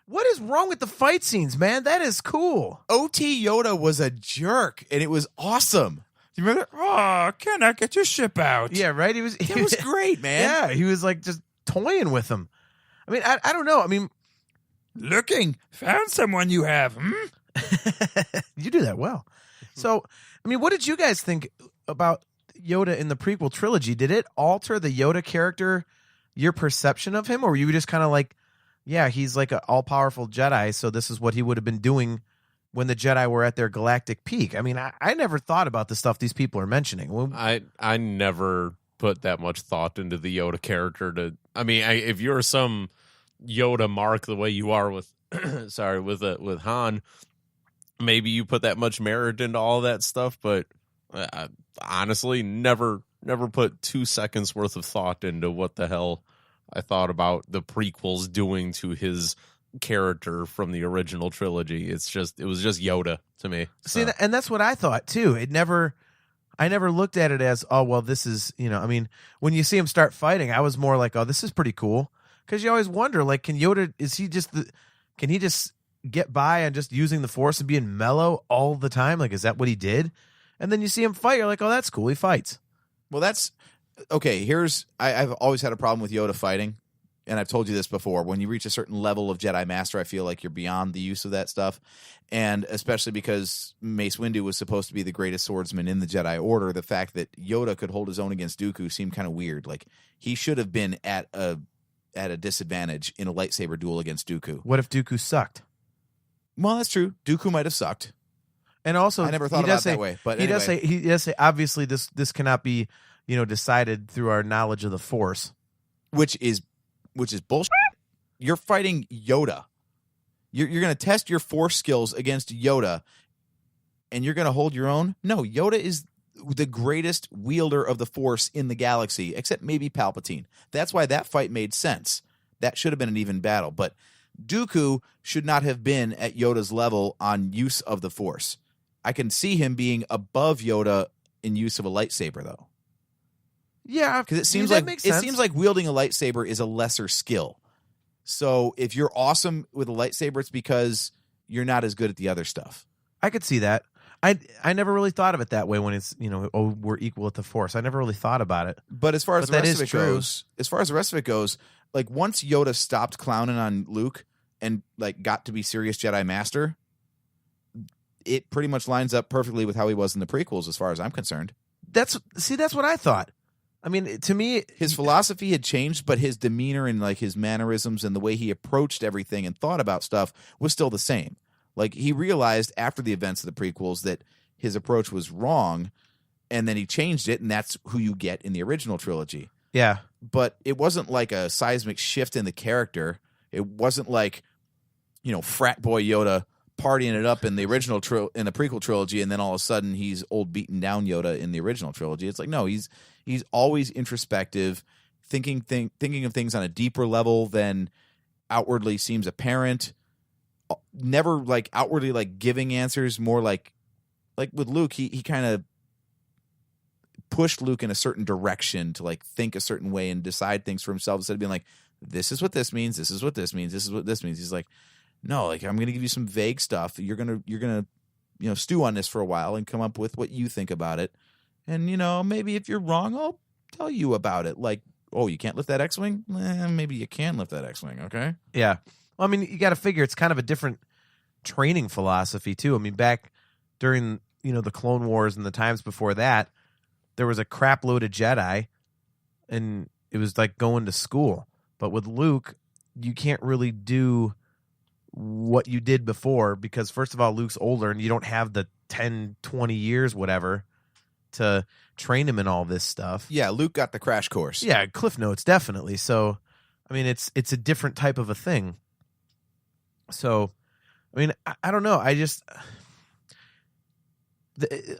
What is wrong with the fight scenes, man? That is cool. OT Yoda was a jerk, and it was awesome. You remember? Oh, can I get your ship out? Yeah, right? He was great, man. Yeah, he was like just toying with him. I mean, I don't know. I mean, looking, found someone you have. You do that well. So, I mean, what did you guys think about Yoda in the prequel trilogy? Did it alter the Yoda character, your perception of him? Or were you just kind of like, yeah, he's like an all-powerful Jedi, so this is what he would have been doing when the Jedi were at their galactic peak? I mean, I never thought about the stuff these people are mentioning. I never put that much thought into the Yoda character. If you're some Yoda mark the way you are with with Han, maybe you put that much merit into all that stuff, but I honestly never never put 2 seconds worth of thought into what the hell I thought about the prequels doing to his character from the original trilogy. It was just Yoda to me. See, and that's what I thought too. I never looked at it as, oh, well, this is, I mean, when you see him start fighting, I was more like, oh, this is pretty cool. Because you always wonder, like, can he just get by on just using the Force and being mellow all the time? Like, is that what he did? And then you see him fight, you're like, oh, that's cool. He fights. Well, that's okay. I've always had a problem with Yoda fighting. And I've told you this before. When you reach a certain level of Jedi Master, I feel like you're beyond the use of that stuff. And especially because Mace Windu was supposed to be the greatest swordsman in the Jedi Order, the fact that Yoda could hold his own against Dooku seemed kind of weird. Like, he should have been at a disadvantage in a lightsaber duel against Dooku. What if Dooku sucked? Well, that's true. Dooku might have sucked. And also, I never thought about it that way. But he anyway. does say obviously this cannot be decided through our knowledge of the Force, which is bullshit. You're fighting Yoda. You're going to test your Force skills against Yoda, and you're going to hold your own? No, Yoda is the greatest wielder of the Force in the galaxy, except maybe Palpatine. That's why that fight made sense. That should have been an even battle. But Dooku should not have been at Yoda's level on use of the Force. I can see him being above Yoda in use of a lightsaber, though. Yeah, because it seems like wielding a lightsaber is a lesser skill. So if you're awesome with a lightsaber, it's because you're not as good at the other stuff. I could see that. I never really thought of it that way when it's we're equal at the Force. I never really thought about it. But as far as the rest of it goes, like once Yoda stopped clowning on Luke and like got to be serious Jedi Master, it pretty much lines up perfectly with how he was in the prequels, as far as I'm concerned. That's what I thought. I mean, to me, his philosophy had changed, but his demeanor and like his mannerisms and the way he approached everything and thought about stuff was still the same. Like, he realized after the events of the prequels that his approach was wrong, and then he changed it, and that's who you get in the original trilogy. Yeah. But it wasn't like a seismic shift in the character. It wasn't like, frat boy Yoda partying it up in the original in the prequel trilogy, and then all of a sudden he's old beaten down Yoda in the original trilogy. It's like, no, he's always introspective, thinking of things on a deeper level than outwardly seems apparent. Never like outwardly like giving answers, more like with Luke, he kind of pushed Luke in a certain direction to like think a certain way and decide things for himself instead of being like, this is what this means, this is what this means, this is what this means. He's like, no, like, I'm going to give you some vague stuff. You're going to stew on this for a while and come up with what you think about it. And, maybe if you're wrong, I'll tell you about it. Like, oh, you can't lift that X-Wing? Maybe you can lift that X-Wing, okay? Yeah. Well, I mean, you got to figure it's kind of a different training philosophy, too. I mean, back during, the Clone Wars and the times before that, there was a crap load of Jedi, and it was like going to school. But with Luke, you can't really do what you did before because, first of all, Luke's older, and you don't have the 10, 20 years, whatever, to train him in all this stuff. Yeah, Luke got the crash course. Yeah, Cliff Notes, definitely. So, I mean, it's a different type of a thing. So, I mean, I don't know.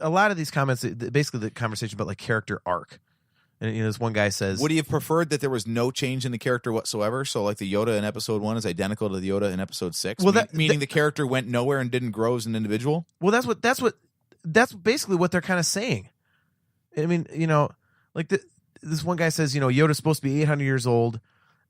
A lot of these comments, basically the conversation about like character arc. And this one guy says, would he have preferred that there was no change in the character whatsoever? So like the Yoda in episode 1 is identical to the Yoda in episode 6, well, meaning the character went nowhere and didn't grow as an individual? Well, that's basically what they're kind of saying. I mean, like this one guy says, Yoda's supposed to be 800 years old,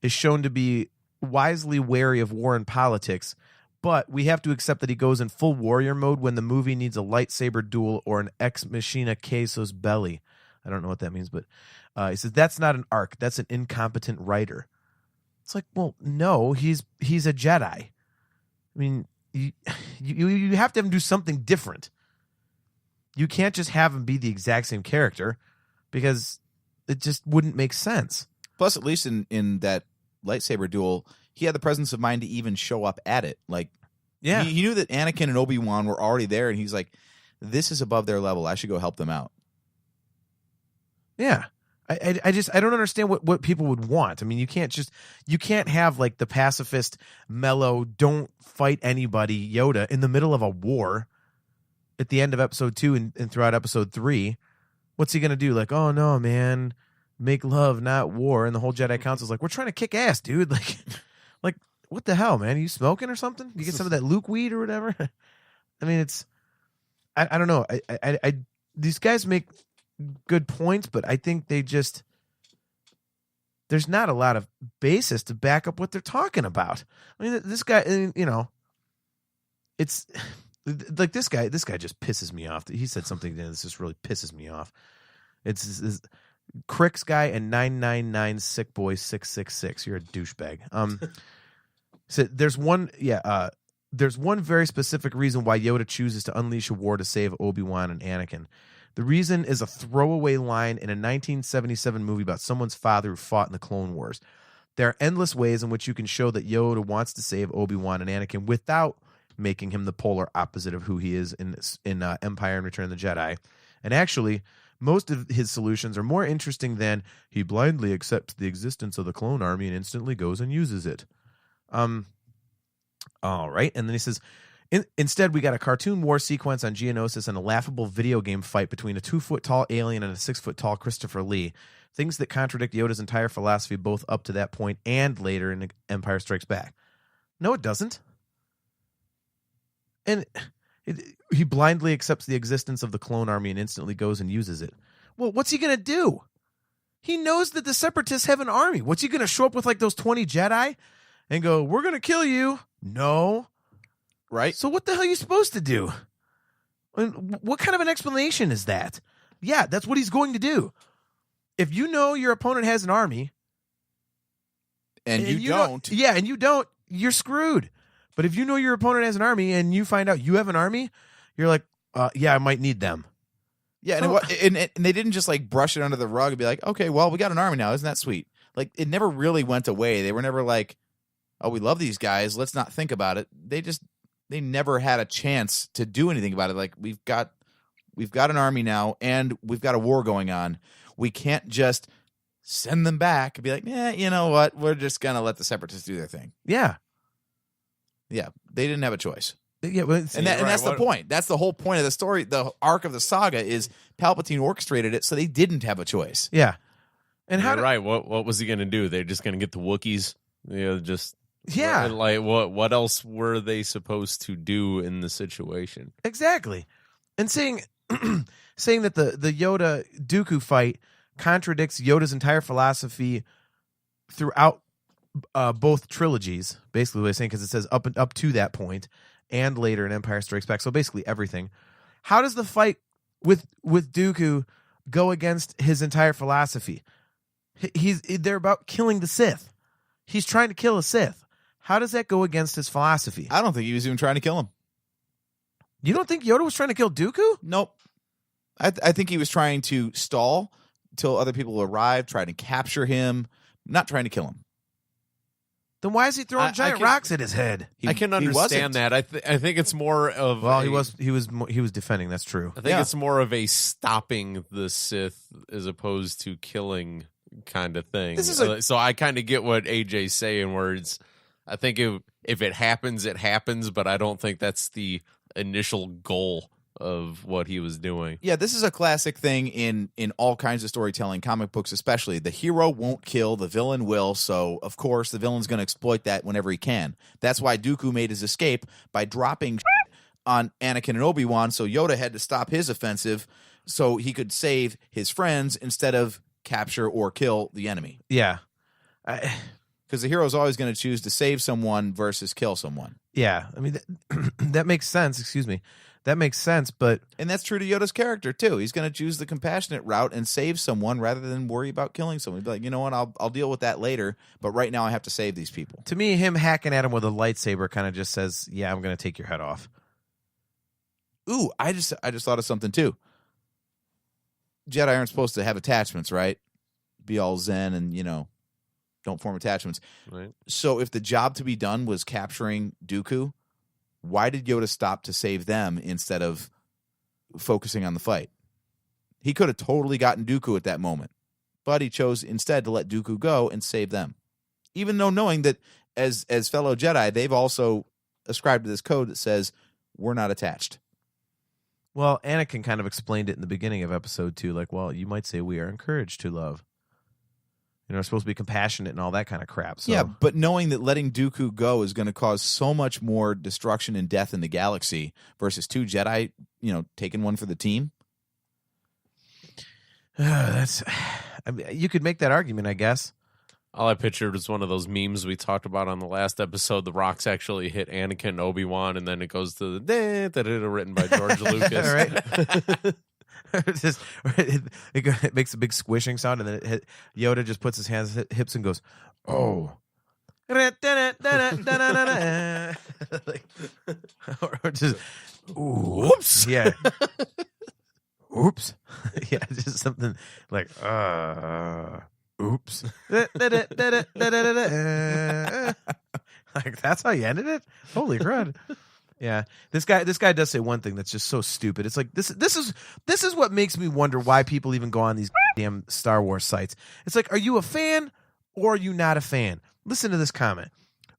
is shown to be wisely wary of war and politics, but we have to accept that he goes in full warrior mode when the movie needs a lightsaber duel or an ex machina quesos belly. I don't know what that means, but he says that's not an arc. That's an incompetent writer. It's like, well, no, he's a Jedi. I mean, you have to have him do something different. You can't just have him be the exact same character because it just wouldn't make sense. Plus, at least in that lightsaber duel, he had the presence of mind to even show up at it. Like, yeah, he knew that Anakin and Obi-Wan were already there, and he's like, this is above their level. I should go help them out. Yeah. I don't understand what people would want. I mean, you can't have like the pacifist, mellow, don't fight anybody Yoda in the middle of a war at the end of episode 2 and throughout episode 3. what's he gonna do? Like, oh no, man, make love, not war. And the whole Jedi Council's like, we're trying to kick ass, dude. Like what the hell, man? Are you smoking or something? You get some of that Luke weed or whatever? I mean, I don't know. I these guys make good points, but I think there's not a lot of basis to back up what they're talking about. I mean, this guy, it's like this guy just pisses me off. He said something that just really pisses me off. It's this Cricks guy and 999 sick boy 666. You're a douchebag. So there's one very specific reason why Yoda chooses to unleash a war to save Obi-Wan and Anakin. The reason is a throwaway line in a 1977 movie about someone's father who fought in the Clone Wars. There are endless ways in which you can show that Yoda wants to save Obi-Wan and Anakin without making him the polar opposite of who he is in Empire and Return of the Jedi. And actually, most of his solutions are more interesting than he blindly accepts the existence of the clone army and instantly goes and uses it. All right. And then he says, instead, we got a cartoon war sequence on Geonosis and a laughable video game fight between a 2-foot-tall alien and a 6-foot-tall Christopher Lee. Things that contradict Yoda's entire philosophy both up to that point and later in Empire Strikes Back. No, it doesn't. And he blindly accepts the existence of the clone army and instantly goes and uses it. Well, what's he going to do? He knows that the Separatists have an army. What's he going to show up with like those 20 Jedi and go, we're going to kill you? No. Right? So what the hell are you supposed to do? And what kind of an explanation is that? Yeah, that's what he's going to do. If you know your opponent has an army and you don't. And you don't, you're screwed. But if you know your opponent has an army and you find out you have an army, you're like, yeah, I might need them. Yeah, and they didn't just like brush it under the rug and be like, okay, well, we got an army now. Isn't that sweet? Like, it never really went away. They were never like, oh, we love these guys. Let's not think about it. They never had a chance to do anything about it. Like, we've got an army now, and we've got a war going on. We can't just send them back and be like, yeah, you know what? We're just gonna let the Separatists do their thing. Yeah, yeah. They didn't have a choice. Yeah, well, that's the point. That's the whole point of the story. The arc of the saga is Palpatine orchestrated it, so they didn't have a choice. Yeah, and You're right. What was he gonna do? They're just gonna get the Wookiees. Like what else were they supposed to do in the situation? Exactly. And saying that the Yoda Dooku fight contradicts Yoda's entire philosophy throughout both trilogies, basically what I'm saying, because it says up to that point and later in Empire Strikes Back. So basically everything. How does the fight with Dooku go against his entire philosophy? They're about killing the Sith. He's trying to kill a Sith. How does that go against his philosophy? I don't think he was even trying to kill him. You don't think Yoda was trying to kill Dooku? Nope. I think he was trying to stall till other people arrive, trying to capture him, not trying to kill him. Then why is he throwing giant rocks at his head? I can understand that. I think it's more of he was defending. That's true. I think it's more of a stopping the Sith as opposed to killing kind of thing. So I kind of get what AJ's saying, where it's, I think if it happens, it happens, but I don't think that's the initial goal of what he was doing. Yeah, this is a classic thing in all kinds of storytelling, comic books especially. The hero won't kill, the villain will, so of course the villain's going to exploit that whenever he can. That's why Dooku made his escape by dropping on Anakin and Obi-Wan, so Yoda had to stop his offensive so he could save his friends instead of capture or kill the enemy. Yeah. Because the hero's always going to choose to save someone versus kill someone. Yeah. I mean, that makes sense. Excuse me. That makes sense, but... And that's true to Yoda's character, too. He's going to choose the compassionate route and save someone rather than worry about killing someone. He'd be like, you know what, I'll deal with that later, but right now I have to save these people. To me, him hacking at him with a lightsaber kind of just says, yeah, I'm going to take your head off. Ooh, I just thought of something, too. Jedi aren't supposed to have attachments, right? Be all zen and, don't form attachments. Right. So if the job to be done was capturing Dooku, why did Yoda stop to save them instead of focusing on the fight? He could have totally gotten Dooku at that moment, but he chose instead to let Dooku go and save them. Even though knowing that as fellow Jedi, they've also ascribed to this code that says we're not attached. Well, Anakin kind of explained it in the beginning of episode 2, like, well, you might say we are encouraged to love. We're supposed to be compassionate and all that kind of crap. So. Yeah, but knowing that letting Dooku go is going to cause so much more destruction and death in the galaxy versus 2 Jedi, taking one for the team. You could make that argument, I guess. All I pictured was one of those memes we talked about on the last episode. The rocks actually hit Anakin and Obi-Wan, and then it goes to the that it written by George Lucas. Right? It makes a big squishing sound, and then Yoda just puts his hands on his hips and goes, "Oh." Or just, oops. Yeah. Oops. Yeah, just something like, oops. Like, that's how you ended it? Holy crud. Yeah, this guy does say one thing that's just so stupid. It's like this is what makes me wonder why people even go on these damn Star Wars sites. It's like, are you a fan or are you not a fan? Listen to this comment.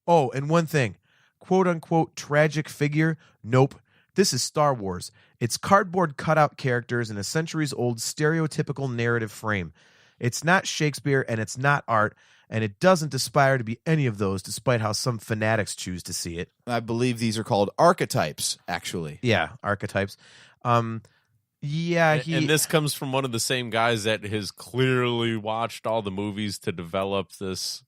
Oh, and one thing, quote unquote tragic figure. Nope. This is Star Wars. It's cardboard cutout characters in a centuries-old stereotypical narrative frame. It's not Shakespeare and it's not art, and it doesn't aspire to be any of those, despite how some fanatics choose to see it. I believe these are called archetypes, actually. Yeah, archetypes. And this comes from one of the same guys that has clearly watched all the movies to develop this.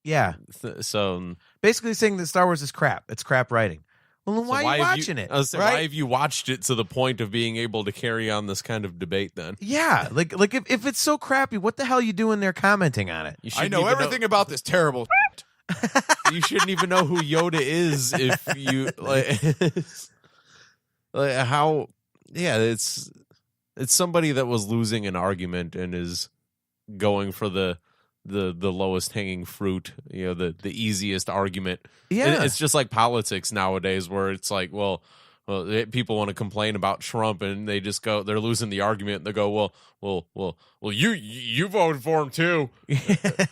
Yeah. So basically saying that Star Wars is crap. It's crap writing. Well, then why are you watching it? Why have you watched it to the point of being able to carry on this kind of debate then? Yeah, like if it's so crappy, what the hell are you doing there commenting on it? I know everything about this terrible You shouldn't even know who Yoda is if you like how it's somebody that was losing an argument and is going for the lowest hanging fruit, the easiest argument. Yeah, it's just like politics nowadays, where it's like, well, people want to complain about Trump, and they just go, they're losing the argument, and they go, well, you voted for him too.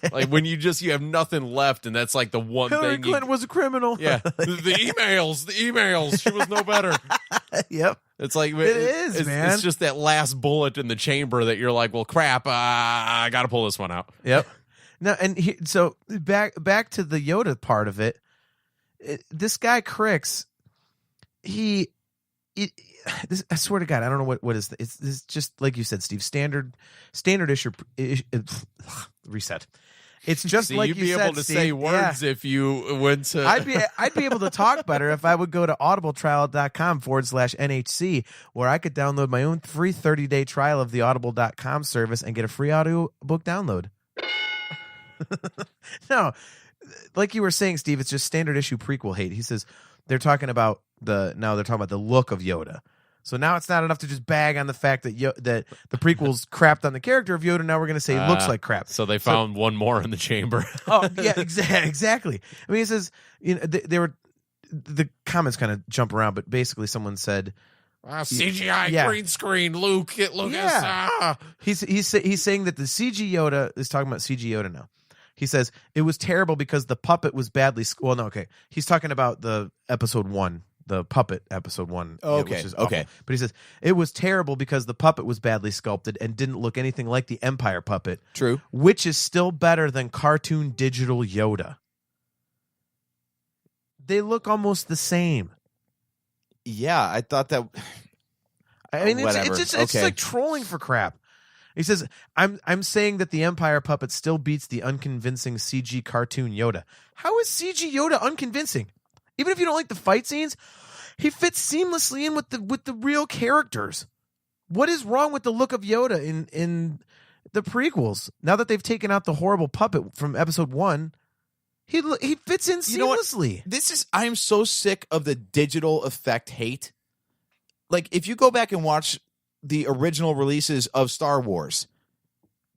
Like when you have nothing left, and that's like the one Hillary thing. Clinton was a criminal. Yeah, the emails. She was no better. Yep. It's like it's, man. It's just that last bullet in the chamber that you're like, well, crap. I got to pull this one out. Yep. Now, and so back to the Yoda part of it. This guy Crix, I swear to God, I don't know what is. It's just like you said, Steve. Standard issue. Reset. It's just like you'd you be said, able to Steve. say words if you went to. I'd be able to talk better if I would go to audibletrial.com/NHC, where I could download my own free 30-day trial of the audible.com service and get a free audiobook download. No, like you were saying, Steve, it's just standard issue prequel hate. He says they're talking about the look of Yoda. So now it's not enough to just bag on the fact that that the prequels crapped on the character of Yoda. Now we're going to say it looks like crap. So they found one more in the chamber. Oh yeah, exactly. I mean, he says they were the comments kind of jump around, but basically someone said CGI green screen Luke. He's saying that the CG Yoda is talking about CG Yoda now. He says it was terrible because the puppet was badly. Well, no, okay. He's talking about the episode 1. The puppet episode 1. Okay. Which is awful. Okay. But he says it was terrible because the puppet was badly sculpted and didn't look anything like the Empire puppet. True. Which is still better than cartoon digital Yoda. They look almost the same. Yeah, I thought that. I mean, it's just like trolling for crap. He says, I'm saying that the Empire puppet still beats the unconvincing CG cartoon Yoda. How is CG Yoda unconvincing? Even if you don't like the fight scenes, he fits seamlessly in with the real characters. What is wrong with the look of Yoda in the prequels? Now that they've taken out the horrible puppet from episode 1, he fits in seamlessly. I am so sick of the digital effect hate. Like, if you go back and watch the original releases of Star Wars,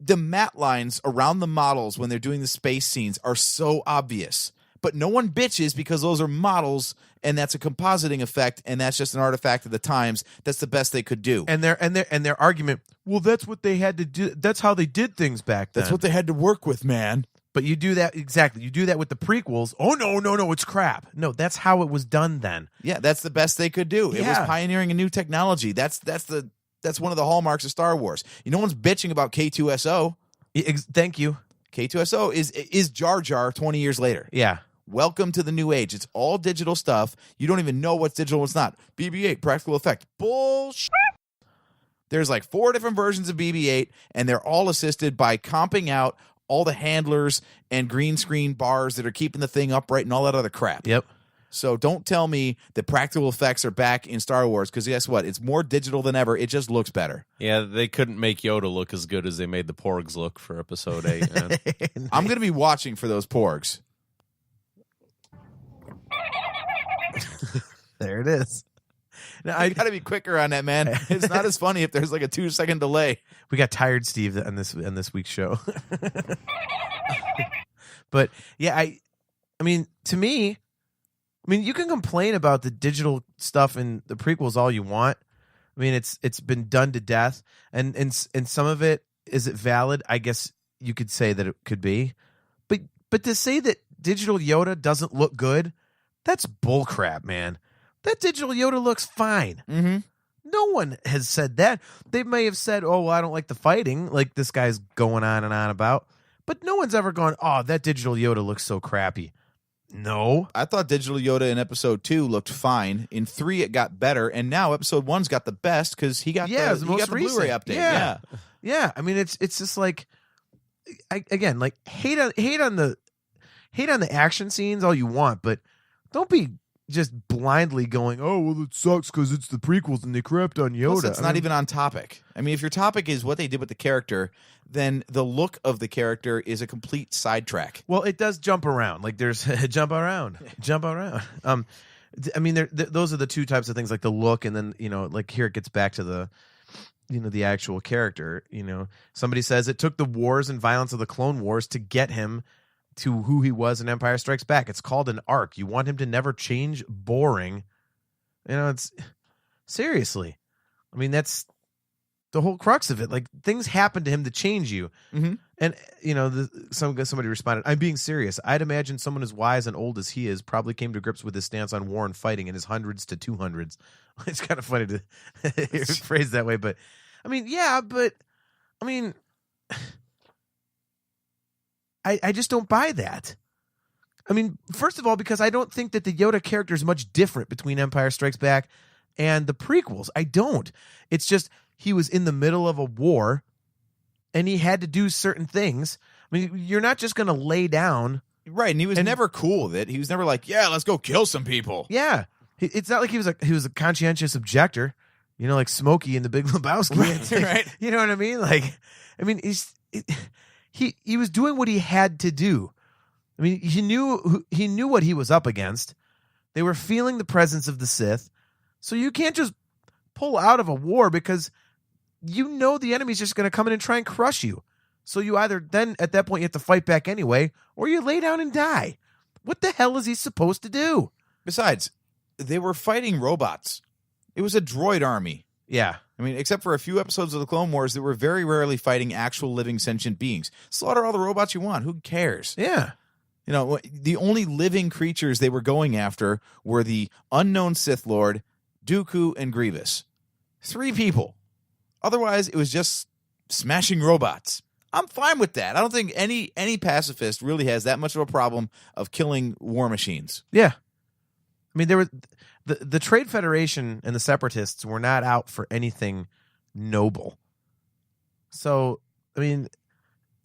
the matte lines around the models when they're doing the space scenes are so obvious. But no one bitches because those are models and that's a compositing effect and that's just an artifact of the times. That's the best they could do. And their argument, well, that's what they had to do. That's how they did things back then. That's what they had to work with, man. But you do that exactly. You do that with the prequels. Oh no, it's crap. No, that's how it was done then. Yeah, that's the best they could do. It was Yeah. pioneering a new technology. That's one of the hallmarks of Star Wars. No one's bitching about K2SO. Thank you. K2SO is Jar Jar 20 years later. Yeah. Welcome to the new age. It's all digital stuff. You don't even know what's digital and what's not. BB-8, practical effect. Bullshit. There's like 4 different versions of BB-8, and they're all assisted by comping out all the handlers and green screen bars that are keeping the thing upright and all that other crap. Yep. So don't tell me that practical effects are back in Star Wars, because guess what? It's more digital than ever. It just looks better. Yeah, they couldn't make Yoda look as good as they made the Porgs look for Episode 8. Man. I'm going to be watching for those Porgs. There it is. Now, I got to be quicker on that, man. It's not as funny if there's like a 2-second delay. We got tired, Steve, on this week's show. But yeah, I mean, to me, you can complain about the digital stuff in the prequels all you want. I mean, it's been done to death, and some of it, is it valid? I guess you could say that it could be, but to say that digital Yoda doesn't look good, that's bullcrap, man. That digital Yoda looks fine. Mm-hmm. No one has said that. They may have said, "Oh, well, I don't like the fighting," like this guy's going on and on about. But no one's ever gone, "Oh, that digital Yoda looks so crappy." No. I thought digital Yoda in Episode 2 looked fine. In 3, it got better, and now Episode 1's got the best because he got the Blu-ray update. Yeah. I mean, it's just like, again, like hate on the action scenes all you want, but don't be just blindly going, "Oh, well, it sucks because it's the prequels and they crapped on Yoda." Plus, it's not even on topic. I mean, if your topic is what they did with the character, then the look of the character is a complete sidetrack. Well, it does jump around. Like there's jump around. I mean, those are the two types of things, like the look, and then like here it gets back to the the actual character. Somebody says it took the wars and violence of the Clone Wars to get him to who he was in Empire Strikes Back. It's called an arc. You want him to never change. Boring. It's seriously. I mean, that's the whole crux of it. Like, things happen to him to change you. Mm-hmm. And somebody responded, "I'm being serious. I'd imagine someone as wise and old as he is probably came to grips with his stance on war and fighting in his hundreds to 200s. It's kind of funny to hear it phrased that way, but I mean, yeah, but I mean, I just don't buy that. I mean, first of all, because I don't think that the Yoda character is much different between Empire Strikes Back and the prequels. I don't. It's just he was in the middle of a war and he had to do certain things. I mean, you're not just going to lay down. Right, and he was never cool with it. He was never like, "Yeah, let's go kill some people." Yeah. It's not like he was a conscientious objector, like Smokey in The Big Lebowski. Right. You know what I mean? Like, I mean, he was doing what he had to do. I mean, he knew what he was up against. They were feeling the presence of the Sith. So you can't just pull out of a war because the enemy's just going to come in and try and crush you. So you either then at that point you have to fight back anyway, or you lay down and die. What the hell is he supposed to do? Besides, they were fighting robots. It was a droid army. Yeah. I mean, except for a few episodes of the Clone Wars, they were very rarely fighting actual living sentient beings. Slaughter all the robots you want. Who cares? Yeah. The only living creatures they were going after were the unknown Sith Lord, Dooku, and Grievous. 3 people. Otherwise, it was just smashing robots. I'm fine with that. I don't think any pacifist really has that much of a problem of killing war machines. Yeah. I mean, there were the Trade Federation and the Separatists were not out for anything noble. So, I mean,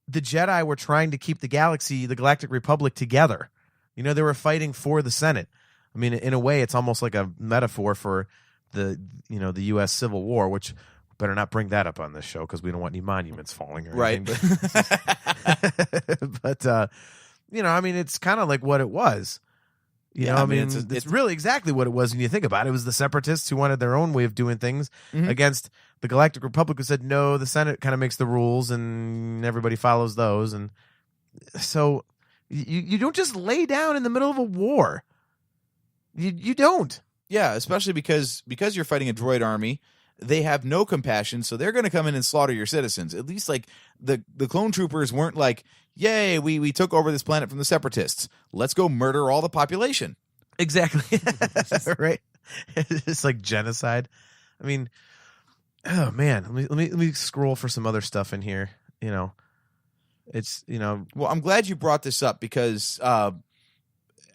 the Jedi were trying to keep the Galactic Republic together. They were fighting for the Senate. I mean, in a way, it's almost like a metaphor for the U.S. Civil War, which better not bring that up on this show because we don't want any monuments falling or anything. But I mean, it's kind of like what it was. I mean, it's really exactly what it was when you think about it. It was the Separatists who wanted their own way of doing things against the Galactic Republic, who said, no, the Senate kind of makes the rules and everybody follows those. And so you don't just lay down in the middle of a war. You don't. Yeah, especially because you're fighting a droid army. they have no compassion, so they're going to come in and slaughter your citizens. At least like the clone troopers weren't like, yay, we took over this planet from the separatists. Let's go murder all the population. Exactly. Right. It's like genocide. I mean, oh man, let me scroll for some other stuff in here. It's Well, I'm glad you brought this up because I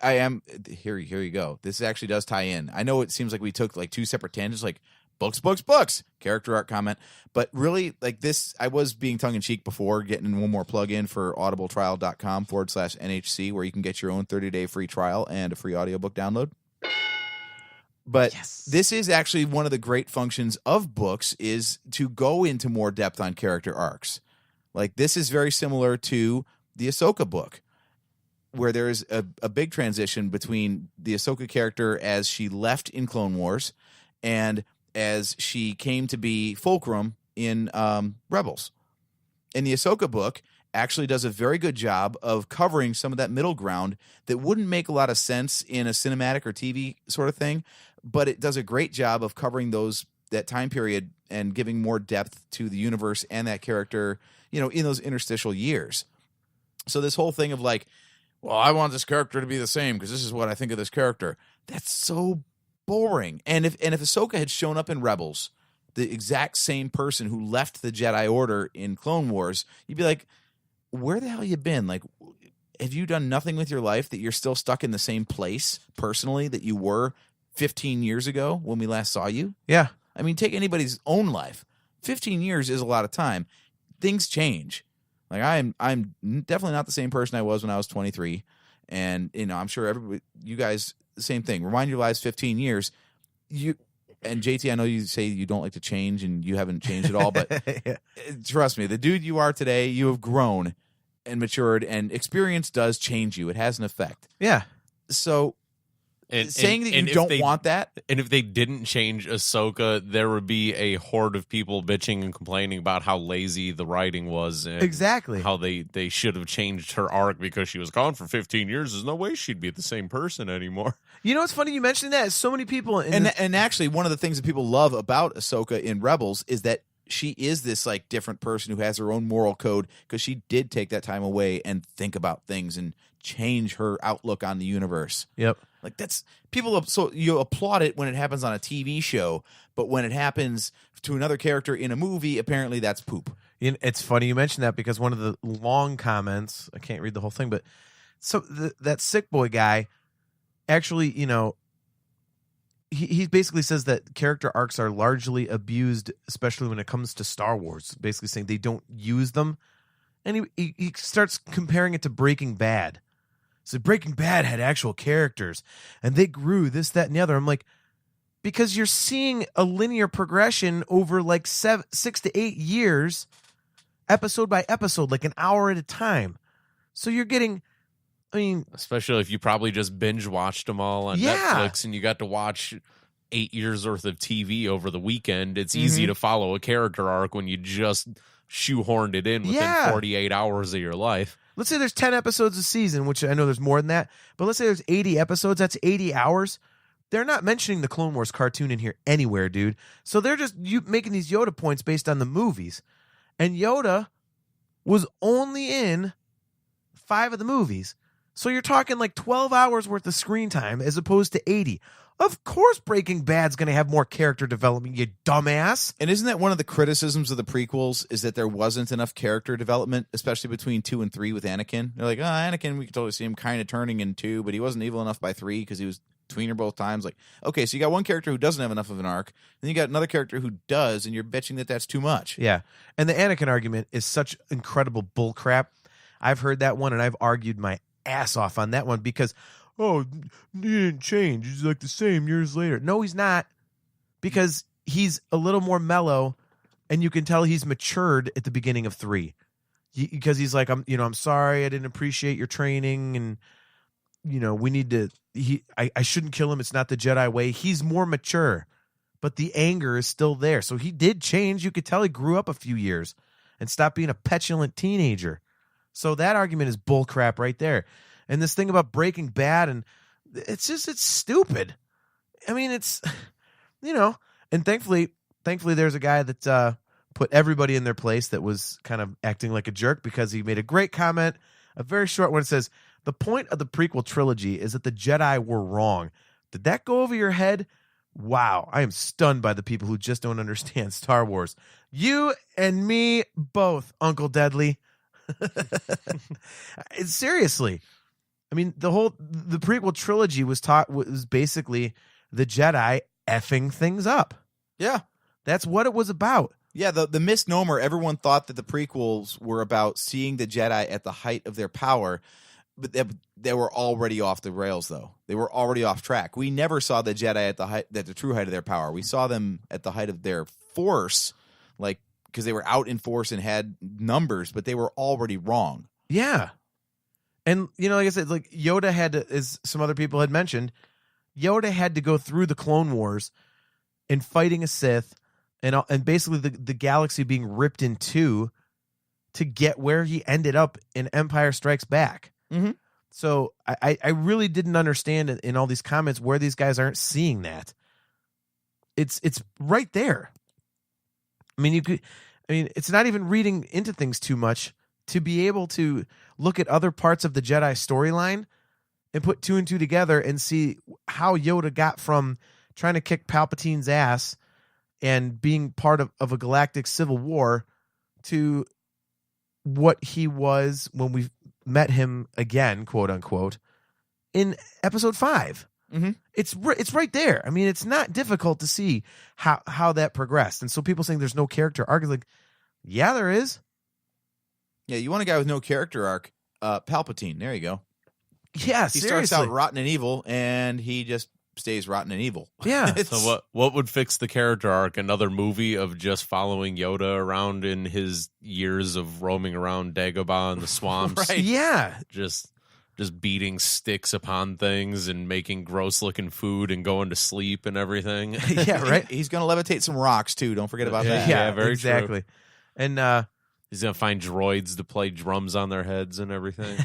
am here you go. This actually does tie in. I know it seems like we took like two separate tangents, like books, character art comment, but really like this, I was being tongue in cheek before, getting one more plug in for audibletrial.com/NHC, where you can get your own 30-day free trial and a free audiobook download. But This is actually one of the great functions of books, is to go into more depth on character arcs. Like this is very similar to the Ahsoka book, where there is a big transition between the Ahsoka character as she left in Clone Wars and as she came to be Fulcrum in Rebels. And the Ahsoka book actually does a very good job of covering some of that middle ground that wouldn't make a lot of sense in a cinematic or TV sort of thing, but it does a great job of covering that time period and giving more depth to the universe and that character, in those interstitial years. So this whole thing of like, well, I want this character to be the same because this is what I think of this character. That's so boring. And if Ahsoka had shown up in Rebels, the exact same person who left the Jedi Order in Clone Wars, you'd be like, where the hell you been? Like, have you done nothing with your life that you're still stuck in the same place personally that you were 15 years ago when we last saw you? Yeah. I mean, take anybody's own life. 15 years is a lot of time. Things change. Like I'm definitely not the same person I was when I was 23, and I'm sure everybody, you guys, the same thing. Rewind your lives 15 years. You and JT, I know you say you don't like to change, and you haven't changed at all, but yeah. Trust me, the dude you are today, you have grown and matured, and experience does change you. It has an effect. Yeah. So. Saying that you don't want that, and if they didn't change Ahsoka, there would be a horde of people bitching and complaining about how lazy the writing was, and exactly how they should have changed her arc because she was gone for 15 years. There's no way she'd be the same person anymore. It's funny you mentioned that. So many people, and actually, one of the things that people love about Ahsoka in Rebels is that she is this like different person who has her own moral code, because she did take that time away and think about things and change her outlook on the universe. Yep. Like that's people. So you applaud it when it happens on a TV show, but when it happens to another character in a movie, apparently that's poop. It's funny you mentioned that, because one of the long comments, I can't read the whole thing, but so that sick boy guy actually, he basically says that character arcs are largely abused, especially when it comes to Star Wars. Basically saying they don't use them, and he starts comparing it to Breaking Bad. So Breaking Bad had actual characters, and they grew this, that, and the other. I'm like, because you're seeing a linear progression over like 6 to 8 years, episode by episode, like an hour at a time. So you're getting, especially if you probably just binge watched them all on Netflix, and you got to watch 8 years worth of TV over the weekend. It's easy to follow a character arc when you just shoehorned it in within 48 hours of your life. Let's say there's 10 episodes a season, which I know there's more than that, but let's say there's 80 episodes. That's 80 hours. They're not mentioning the Clone Wars cartoon in here anywhere, dude. So they're just making these Yoda points based on the movies. And Yoda was only in 5 of the movies. So you're talking like 12 hours worth of screen time as opposed to 80. Of course Breaking Bad's going to have more character development, you dumbass. And isn't that one of the criticisms of the prequels, is that there wasn't enough character development, especially between 2 and 3 with Anakin? They're like, Anakin, we could totally see him kind of turning in 2, but he wasn't evil enough by 3 because he was tweener both times. Like, okay, so you got one character who doesn't have enough of an arc, then you got another character who does, and you're bitching that that's too much. Yeah, and the Anakin argument is such incredible bullcrap. I've heard that one, and I've argued my ass off on that one because, he didn't change. He's like the same years later. No, he's not, because he's a little more mellow, and you can tell he's matured at the beginning of 3, because he's like, I'm sorry, I didn't appreciate your training, and we need to. I shouldn't kill him. It's not the Jedi way. He's more mature, but the anger is still there. So he did change. You could tell he grew up a few years and stopped being a petulant teenager. So that argument is bullcrap right there. And this thing about Breaking Bad, and it's stupid. I mean, it's, and thankfully thankfully, there's a guy that put everybody in their place that was kind of acting like a jerk, because he made a great comment, a very short one. It says, "The point of the prequel trilogy is that the Jedi were wrong. Did that go over your head? Wow, I am stunned by the people who just don't understand Star Wars. You and me both, Uncle Deadly." Seriously. I mean, the prequel trilogy was basically the Jedi effing things up. Yeah. That's what it was about. Yeah, the misnomer, everyone thought that the prequels were about seeing the Jedi at the height of their power, but they were already off the rails, though. They were already off track. We never saw the Jedi at the true height of their power. We saw them at the height of their force, like, because they were out in force and had numbers, but they were already wrong. Yeah. And, like I said, like Yoda had to, as some other people had mentioned, Yoda had to go through the Clone Wars and fighting a Sith and basically the galaxy being ripped in two to get where he ended up in Empire Strikes Back. Mm-hmm. So I really didn't understand in all these comments where these guys aren't seeing that. It's right there. I mean, it's not even reading into things too much to be able to look at other parts of the Jedi storyline and put two and two together and see how Yoda got from trying to kick Palpatine's ass and being part of a galactic civil war to what he was when we met him again, quote unquote, in episode 5. Mm-hmm. It's right there. I mean, it's not difficult to see how that progressed. And so people saying there's no character arc, like, yeah, there is. Yeah, you want a guy with no character arc, Palpatine. There you go. Yeah, he seriously. starts out rotten and evil, and he just stays rotten and evil. Yeah. So what would fix the character arc? Another movie of just following Yoda around in his years of roaming around Dagobah and the swamps. Right. Yeah. Just beating sticks upon things and making gross looking food and going to sleep and everything. Yeah, right. He's going to levitate some rocks, too. Don't forget about that. Yeah, very exactly. true. And he's going to find droids to play drums on their heads and everything.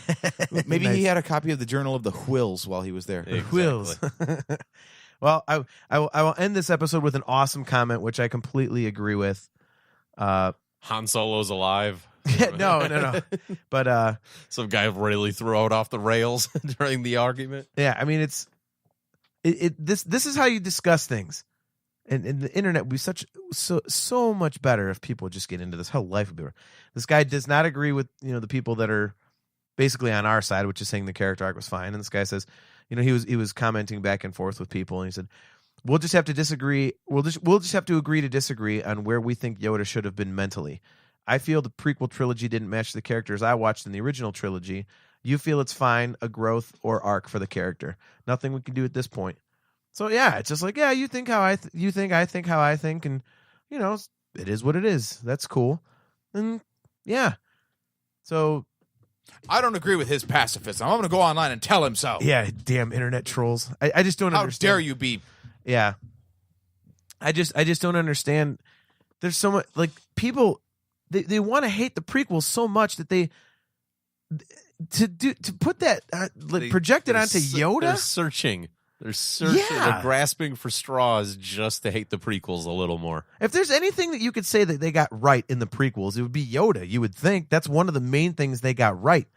Maybe Nice. he had a copy of the Journal of the Whills while he was there. Exactly. Quills. Well, I will end this episode with an awesome comment, which I completely agree with. Han Solo's alive. No. But Some guy really threw out off the rails during the argument. yeah, I mean, this is how you discuss things. And the internet would be so much better if people just get into this. How life would be. This guy does not agree with the people that are basically on our side, which is saying the character arc was fine. And this guy says, he was commenting back and forth with people, and he said, "We'll just have to disagree. We'll just have to agree to disagree on where we think Yoda should have been mentally. I feel the prequel trilogy didn't match the characters I watched in the original trilogy. You feel it's fine, a growth or arc for the character. Nothing we can do at this point." So yeah, it's just like, yeah, you think how I think how I think, and it is what it is. That's cool. And yeah. So I don't agree with his pacifism. I'm going to go online and tell him so. yeah, damn internet trolls. I just don't How understand. dare you be? Yeah. I just don't understand. There's so much, like, people they want to hate the prequels so much that they to put that project it onto Yoda. They're searching. Yeah. They're grasping for straws just to hate the prequels a little more. If there's anything that you could say that they got right in the prequels, it would be Yoda. You would think that's one of the main things they got right.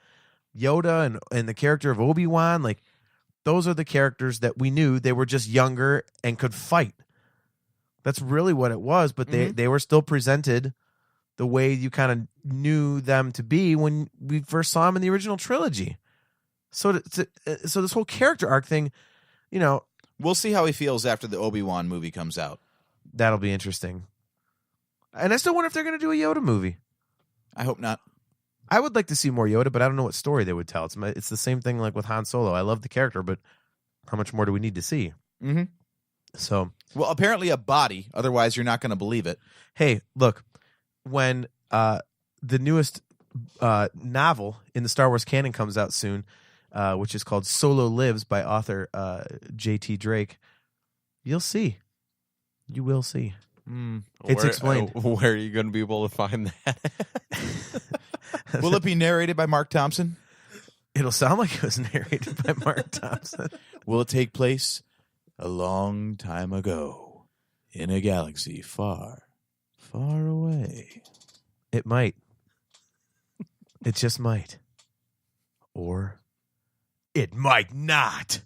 Yoda and the character of Obi-Wan, like, those are the characters that we knew. They were just younger and could fight. That's really what it was, but they were still presented the way you kind of knew them to be when we first saw them in the original trilogy. So this whole character arc thing, We'll see how he feels after the Obi-Wan movie comes out. that'll be interesting. And I still wonder if they're going to do a Yoda movie. I hope not. I would like to see more Yoda, but I don't know what story they would tell. It's the same thing like with Han Solo. I love the character, but how much more do we need to see? Mm-hmm. So, Well, apparently a body. Otherwise, you're not going to believe it. hey, look, when the newest novel in the Star Wars canon comes out soon, which is called Solo Lives by author J.T. Drake, you'll see. You will see. It's explained. Where are you going to be able to find that? Will it be narrated by Mark Thompson? It'll sound like it was narrated by Mark Thompson. Will it take place a long time ago in a galaxy far, far away. It might. It just might. Or it might not.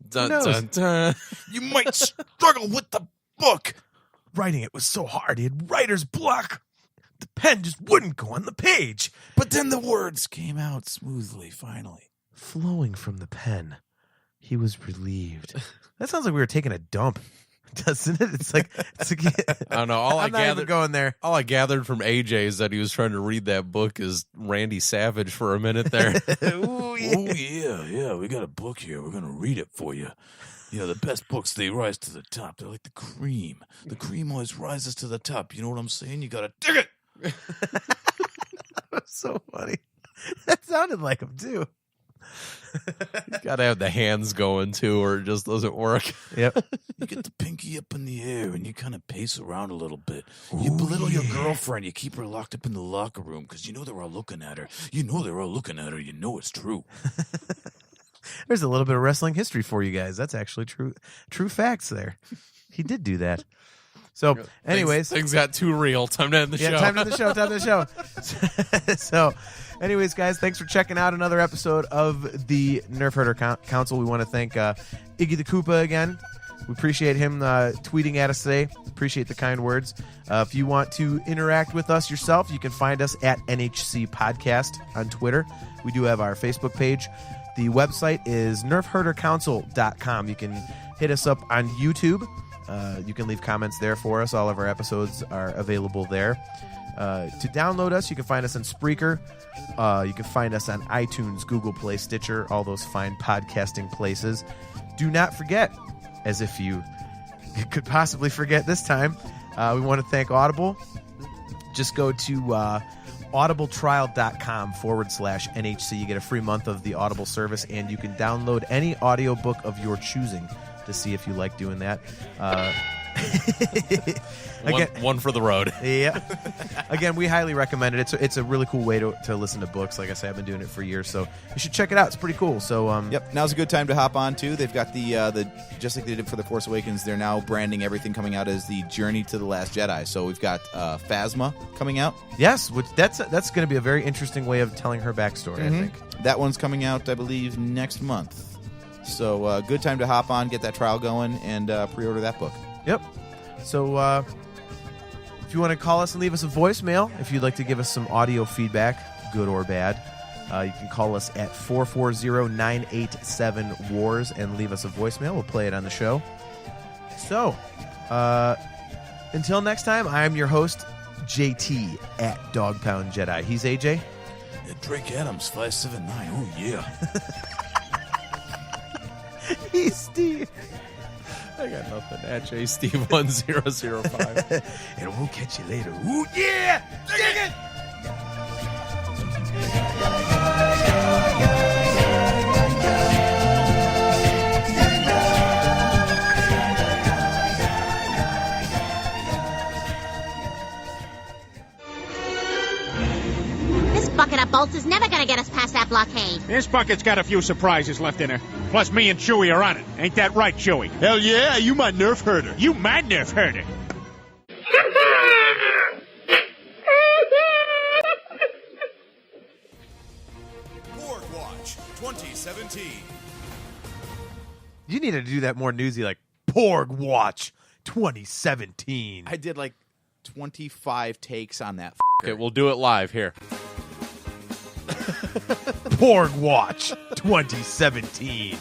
Dun, knows? dun, dun. You might struggle with the book. Writing it was so hard, he had writer's block. The pen just wouldn't go on the page. But then the words came out smoothly, finally. Flowing from the pen, he was relieved. That sounds like we were taking a dump, doesn't it? It's like I don't know. All I'm not even going there. All I gathered from AJ is that he was trying to read that book as Randy Savage for a minute there. Ooh, yeah. Oh, yeah. We got a book here. We're going to read it for you. You know, the best books, they rise to the top. They're like the cream. The cream always rises to the top. You know what I'm saying? You got to dig it. That's so funny. That sounded like him, too. You got to have the hands going, too, or it just doesn't work. Yep. You get the pinky up in the air and you kind of pace around a little bit. You belittle your girlfriend. You keep her locked up in the locker room because you know they're all looking at her. You know they're all looking at her. You know it's true. There's a little bit of wrestling history for you guys. That's actually true facts there. He did do that. So, anyways. Things got too real. Time to end the show. Time to end the show. So, anyways, guys, thanks for checking out another episode of the Nerf Herder Council. We want to thank Iggy the Koopa again. We appreciate him tweeting at us today. Appreciate the kind words. If you want to interact with us yourself, you can find us at NHC Podcast on Twitter. We do have our Facebook page. The website is nerfherdercouncil.com. You can hit us up on YouTube. You can leave comments there for us. All of our episodes are available there. To download us, you can find us on Spreaker. You can find us on iTunes, Google Play, Stitcher, all those fine podcasting places. Do not forget, as if you could possibly forget this time, we want to thank Audible. Just go to audibletrial.com/NHC. You get a free month of the Audible service, and you can download any audiobook of your choosing to see if you like doing that. One for the road. Yeah. Again, we highly recommend it. It's a really cool way to listen to books. Like I said, I've been doing it for years, so you should check it out. It's pretty cool. So yep, now's a good time to hop on too. They've got the just like they did for the Force Awakens. They're now branding everything coming out as the Journey to the Last Jedi. So we've got Phasma coming out. Yes, which that's going to be a very interesting way of telling her backstory. I think that one's coming out, I believe, next month. So good time to hop on, get that trial going, and pre-order that book. Yep. So if you want to call us and leave us a voicemail, if you'd like to give us some audio feedback, good or bad, you can call us at 440-987-WARS and leave us a voicemail. We'll play it on the show. So until next time, I'm your host, JT at Dog Pound Jedi. He's AJ. And Drake Adams, 579. Oh, yeah. He's Steve. I got nothing. At JSteve1005. And we'll catch you later. Ooh, yeah! Dig it! This bucket of bolts is never gonna get us past that blockade. This bucket's got a few surprises left in her. Plus, me and Chewie are on it. Ain't that right, Chewie? Hell yeah, you my Nerf herder. You my Nerf herder. Porg Watch 2017. You need to do that more newsy, like Porg Watch 2017. I did like 25 takes on that. Okay, we'll do it live here. Porg Watch 2017.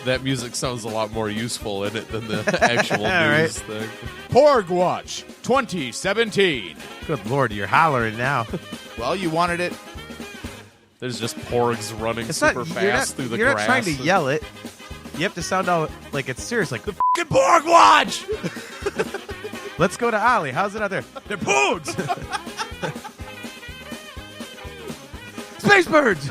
That music sounds a lot more useful in it than the actual news thing. Porg Watch 2017. Good Lord, you're hollering now. Well, you wanted it. There's just porgs running It's super not, fast through the you're grass. not trying to yell it. You have to sound all like it's serious, like the Fucking Porg Watch. Let's go to Ollie. How's it out there? They're Porgs. Space birds.